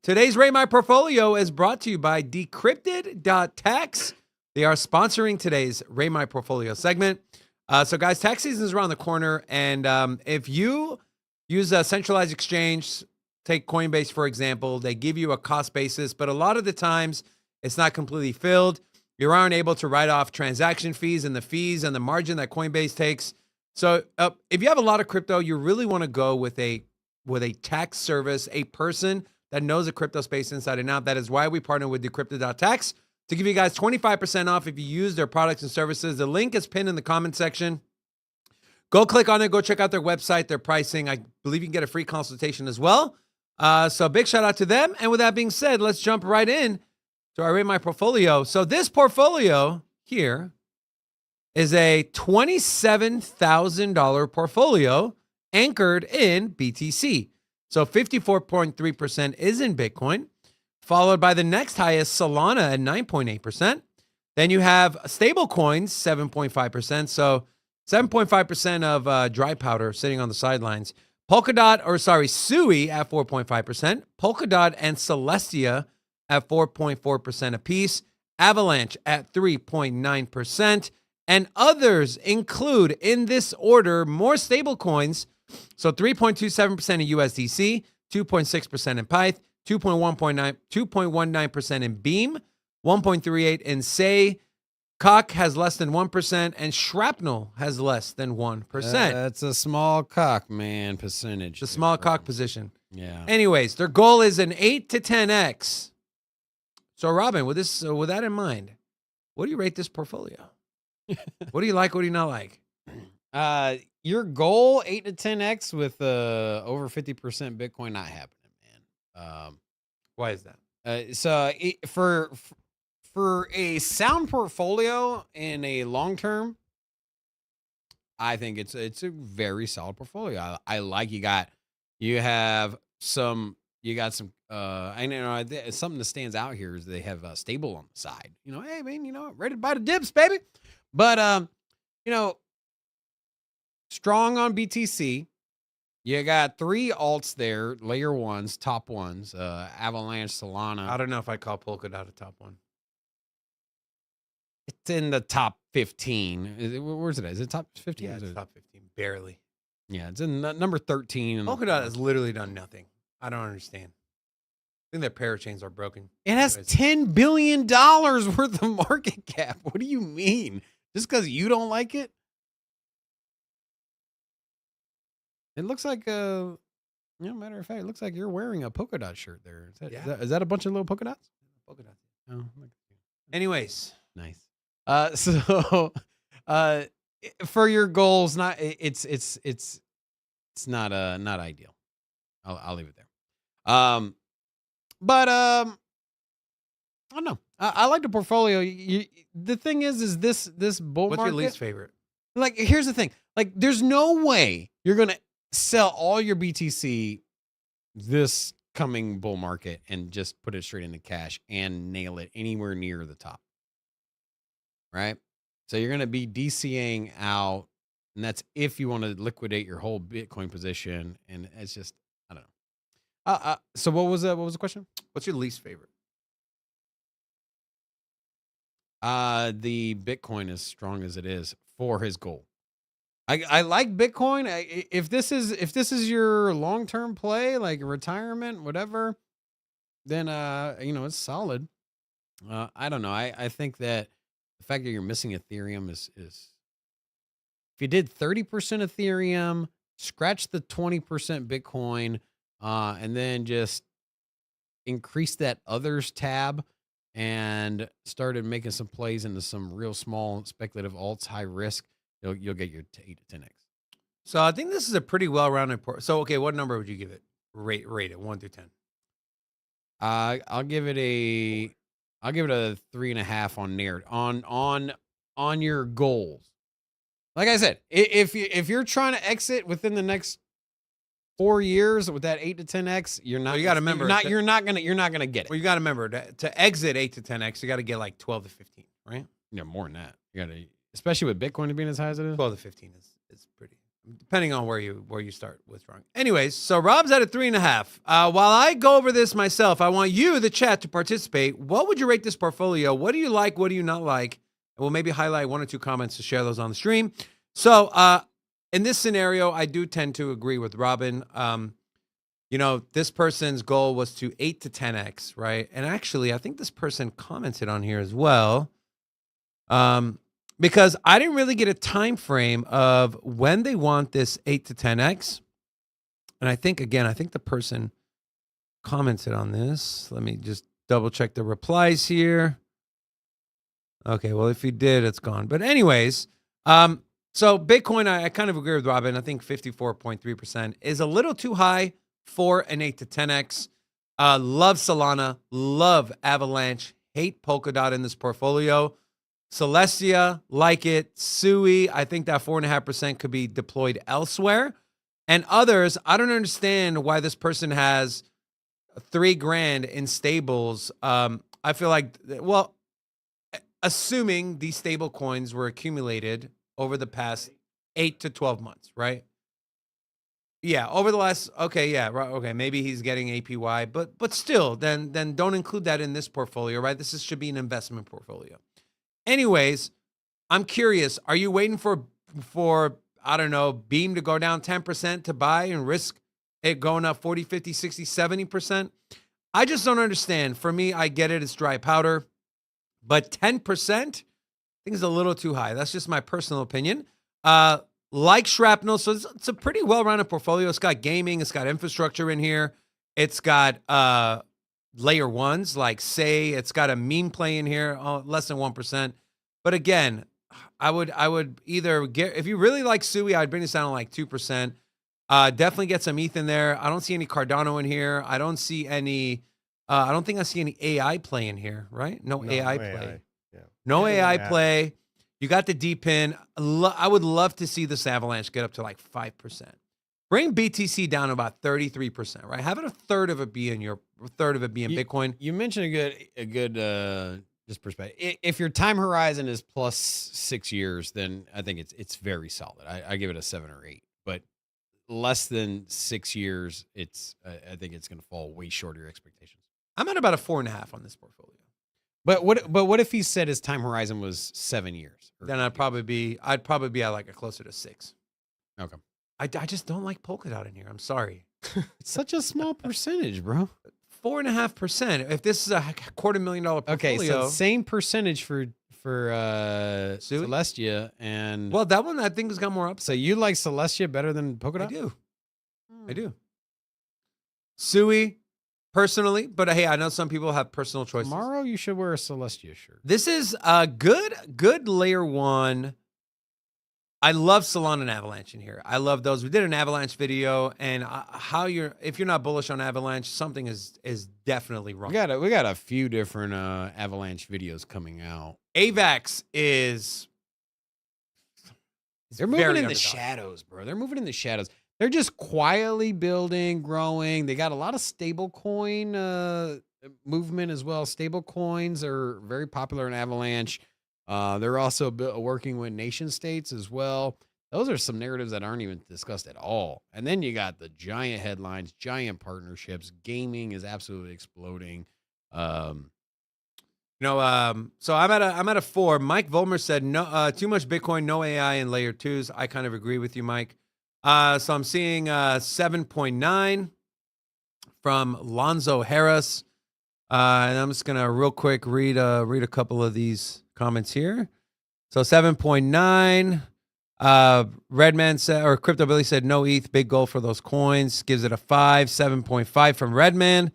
Today's Ray My Portfolio is brought to you by Decrypted.tax. They are sponsoring today's Ray My Portfolio segment. So guys, tax season is around the corner, and if you use a centralized exchange, take Coinbase for example, they give you a cost basis, but a lot of the times it's not completely filled. You aren't able to write off transaction fees and the margin that Coinbase takes. So if you have a lot of crypto, you really want to go with a tax service, a person that knows the crypto space inside and out. That is why we partner with Decrypted.tax to give you guys 25% off if you use their products and services. The link is pinned in the comment section. Go click on it. Go check out their website, their pricing. I believe you can get a free consultation as well. So big shout out to them. And with that being said, let's jump right in to our Rate My Portfolio. So this portfolio here is a $27,000 portfolio anchored in BTC. So 54.3% is in Bitcoin, followed by the next highest, Solana, at 9.8%. Then you have stable coins, 7.5%. So 7.5% of dry powder sitting on the sidelines. Sui at 4.5%. Polkadot and Celestia at 4.4% apiece. Avalanche at 3.9%. And others include, in this order, more stable coins. So 3.27% in USDC, 2.6% in Pyth, 2.19% in Beam, 1.38% in Say. Cock has less than 1%, and Shrapnel has less than 1%. That's a small cock, man, percentage. The small cock position. Yeah. Anyways, their goal is an 8 to 10x. So, Robin, with that in mind, what do you rate this portfolio? What do you like? What do you not like? Your goal 8 to 10x with over 50% Bitcoin not happening, man. Why is that? For a sound portfolio in a long term, I think it's a very solid portfolio. I like you got some. I know something that stands out here is they have stable on the side. Hey man, ready to buy the dips, baby. But strong on BTC. You got 3 alts there, layer ones, top ones, Avalanche, Solana. I don't know if I call Polkadot a top one. It's in the top 15. Where's it at? Is it top 15? Yeah, it's top 15. Barely. Yeah, it's in number 13. Polkadot has literally done nothing. I don't understand. I think their parachains are broken. It has $10 billion worth of market cap. What do you mean? Just because you don't like it? It looks like matter of fact, it looks like you're wearing a polka dot shirt there. Is that a bunch of little polka dots? Polka dots. Oh, anyways, nice. So for your goals, it's not ideal. I'll leave it there. But I don't know. I like the portfolio. The thing is this bull market. What's your least favorite? Like, here's the thing. Like, there's no way you're gonna sell all your BTC this coming bull market and just put it straight into cash and nail it anywhere near the top. Right? So you're going to be DCAing out, and that's if you want to liquidate your whole Bitcoin position. And it's just, I don't know. So what was the question? What's your least favorite? The Bitcoin, as strong as it is, for his goal. I like Bitcoin. If this is your long-term play, like retirement, whatever, then it's solid. I don't know. I think that the fact that you're missing Ethereum is if you did 30% Ethereum, scratch the 20% Bitcoin, and then just increase that others tab and started making some plays into some real small speculative alts, high risk, you'll get your 8 to 10x. So I think this is a pretty well-rounded So okay, what number would you give it? Rate it 1 through 10. I'll give it a 3.5 on narrative on your goals. Like I said, if you're trying to exit within the next 4 years with that 8 to 10x, you're not. Well, you got to remember you're not gonna get it. Well, you got to remember to exit 8 to 10x, you got to get like 12 to 15, right? Yeah, more than that. You got to, especially with Bitcoin being as high as it is. 12 to 15 is pretty, depending on where you start withdrawing. Anyways, so Rob's at a 3.5. While I go over this myself, I want you, the chat, to participate. What would you rate this portfolio? What do you like? What do you not like? And we'll maybe highlight 1 or 2 comments to share those on the stream. So in this scenario, I do tend to agree with Robin. This person's goal was to 8 to 10x, right? And actually, I think this person commented on here as well. Because I didn't really get a time frame of when they want this 8 to 10x. And I think the person commented on this. Let me just double check the replies here. Okay, well, if he did, it's gone. But anyways, so Bitcoin, I kind of agree with Robin. I think 54.3% is a little too high for an 8 to 10x. Love Solana, love Avalanche, hate Polkadot in this portfolio. Celestia, like it. Sui, I think that 4.5% could be deployed elsewhere. And others, I don't understand why this person has $3,000 in stables. I feel like, well, assuming these stable coins were accumulated over the past 8 to 12 months, right? Yeah, over the last, okay, yeah, right, okay, maybe he's getting APY, but still, then don't include that in this portfolio, right? Should be an investment portfolio. Anyways, I'm curious, are you waiting for I don't know, Beam to go down 10% to buy and risk it going up 40, 50, 60, 70%? I just don't understand. For me, I get it, it's dry powder, but 10%, I think is a little too high. That's just my personal opinion. Like Shrapnel, so it's a pretty well-rounded portfolio. It's got gaming, it's got infrastructure in here. It's got layer ones like Say. It's got a meme play in here, less than 1%. But again, I would either get, if you really like Sui, I'd bring this down to like 2%. Definitely get some ETH in there. I don't see any Cardano in here. I don't see any. I don't think I see any AI play in here, right? No AI play. Yeah. No AI play. You got the Deaton. I would love to see this Avalanche get up to like 5%. Bring BTC down to about 33%, right? Have it a third of it be in Bitcoin. You mentioned a good just perspective. If your time horizon is plus 6 years, then I think it's very solid. I give it a 7 or 8, but less than 6 years, I think it's going to fall way short of your expectations. I'm at about a 4.5 on this portfolio. But what if he said his time horizon was 7 years? Then I'd probably be at like a closer to 6. Okay. I just don't like Polkadot in here. I'm sorry. It's such a small percentage, bro. 4.5%. If this is a $250,000 portfolio, Okay, so same percentage for Celestia and well, that one I think has got more upside. So you like Celestia better than Polkadot? I do. Sui, personally, but hey, I know some people have personal choices. Tomorrow you should wear a Celestia shirt. This is a good layer one. I love Solana and Avalanche in here. I love those. We did an Avalanche video, and if you're not bullish on Avalanche, something is definitely wrong. We got a few different Avalanche videos coming out. AVAX they're moving in the shadows, bro. They're moving in the shadows. They're just quietly building, growing. They got a lot of stable coin movement as well. Stable coins are very popular in Avalanche. They're also working with nation states as well. Those are some narratives that aren't even discussed at all. And then you got the giant headlines, giant partnerships. Gaming is absolutely exploding. So I'm at a 4. Mike Volmer said no, too much Bitcoin, no AI in layer 2s. I kind of agree with you, Mike. So I'm seeing 7.9 from Lonzo Harris. And I'm just gonna real quick read a couple of these comments here. So 7.9. Redman said, or Crypto Billy said, no ETH, big goal for those coins. Gives it a 5. 7.5 from Redman.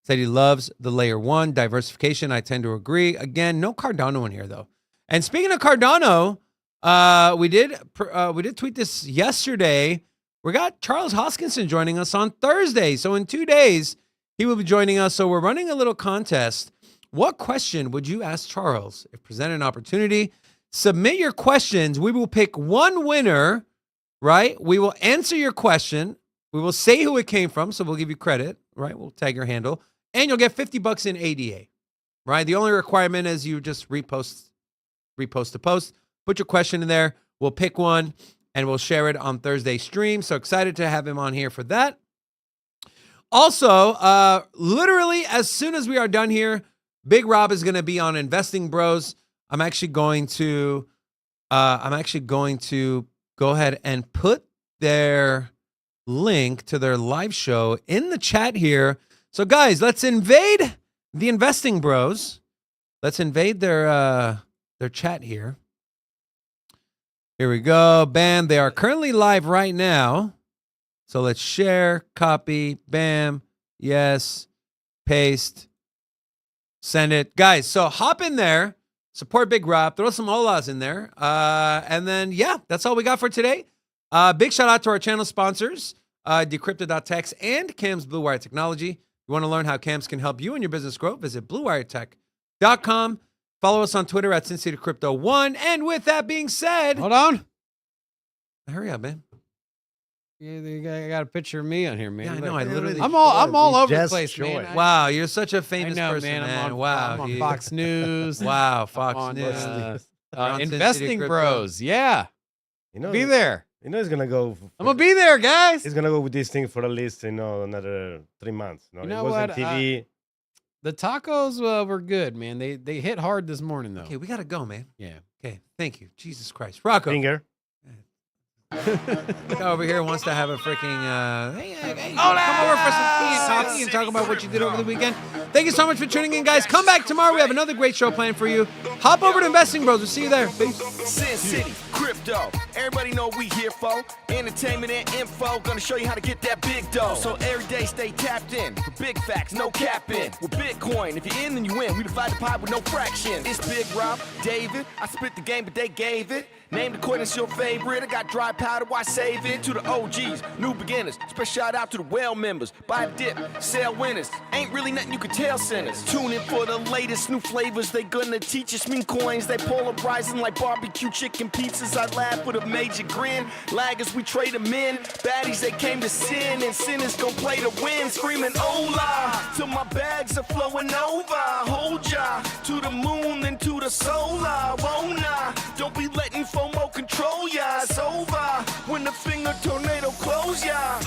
Said he loves the layer 1 diversification. I tend to agree. Again, no Cardano in here though. And speaking of Cardano, we did tweet this yesterday. We got Charles Hoskinson joining us on Thursday. So in 2 days, he will be joining us. So we're running a little contest. What question would you ask Charles if presented an opportunity? Submit your questions. We will pick one winner, right? We will answer your question. We will say who it came from. So we'll give you credit, right? We'll tag your handle and you'll get $50 in ADA, right? The only requirement is you just repost the post, put your question in there. We'll pick one and we'll share it on Thursday's stream. So excited to have him on here for that. Also, literally as soon as we are done here, Big Rob is going to be on Investing Bros. I'm actually going to go ahead and put their link to their live show in the chat here. So guys, let's invade the Investing Bros. Let's invade their chat here. Here we go. Bam. They are currently live right now. So let's share, copy, bam, yes, paste, send it. Guys, so hop in there, support Big Rob, throw some holas in there. And then, yeah, that's all we got for today. Big shout out to our channel sponsors, Decrypted.Tex and Cam's Blue Wire Technology. If you want to learn how Cams can help you and your business grow, visit BlueWireTech.com. Follow us on Twitter at Sin City Crypto 1. And with that being said, Hold on. hurry up, man. You got a picture of me on here, man. Yeah, I know. I literally. I'm all over the Just place, show man. it. Wow, you're such a I famous know, person, man. man. I'm Wow, on dude. Fox News. Wow, Fox on, News. uh, on Sin City Investing Crypto. Bros. Yeah. You know, Be there. You know, he's gonna go. I'm going to be there, guys. He's gonna go with this thing for at least another 3 months. No, You know it was on what? TV. The tacos were good, man. They hit hard this morning, though. Okay, we got to go, man. Yeah. Okay, thank you. Jesus Christ. Rocco. Finger. Guy over here wants to have a freaking hey, come over for some tea and coffee and talk about what you did over the weekend. Thank you so much for tuning in, guys. Come back tomorrow. We have another great show planned for you. Hop over to Investing Bros. We'll see you there. Peace. Sin City, crypto. Everybody know what we here for. Entertainment and info. Gonna show you how to get that big dough. So every day stay tapped in. For big facts, no capping. With Bitcoin, if you're in, then you win. We divide the pie with no fraction. It's Big Rob, David. I spit the game, but they gave it. Named according to your favorite. I got dry powder, why save it? To the OGs, new beginners. Special shout out to the well members. Buy the dip, sell winners. Ain't really nothing you can tell sinners. Tune in for the latest new flavors. They gonna teach us mean coins. They polarizing like barbecue chicken pizzas. I laugh with a major grin. Laggers, we trade them in. Baddies, they came to sin. And sinners gon' play to win. Screaming, hola, till my bags are flowing over. Hold ya to the moon and to the solar. Won't don't be letting FOMO control ya. It's over when the finger tornado close ya.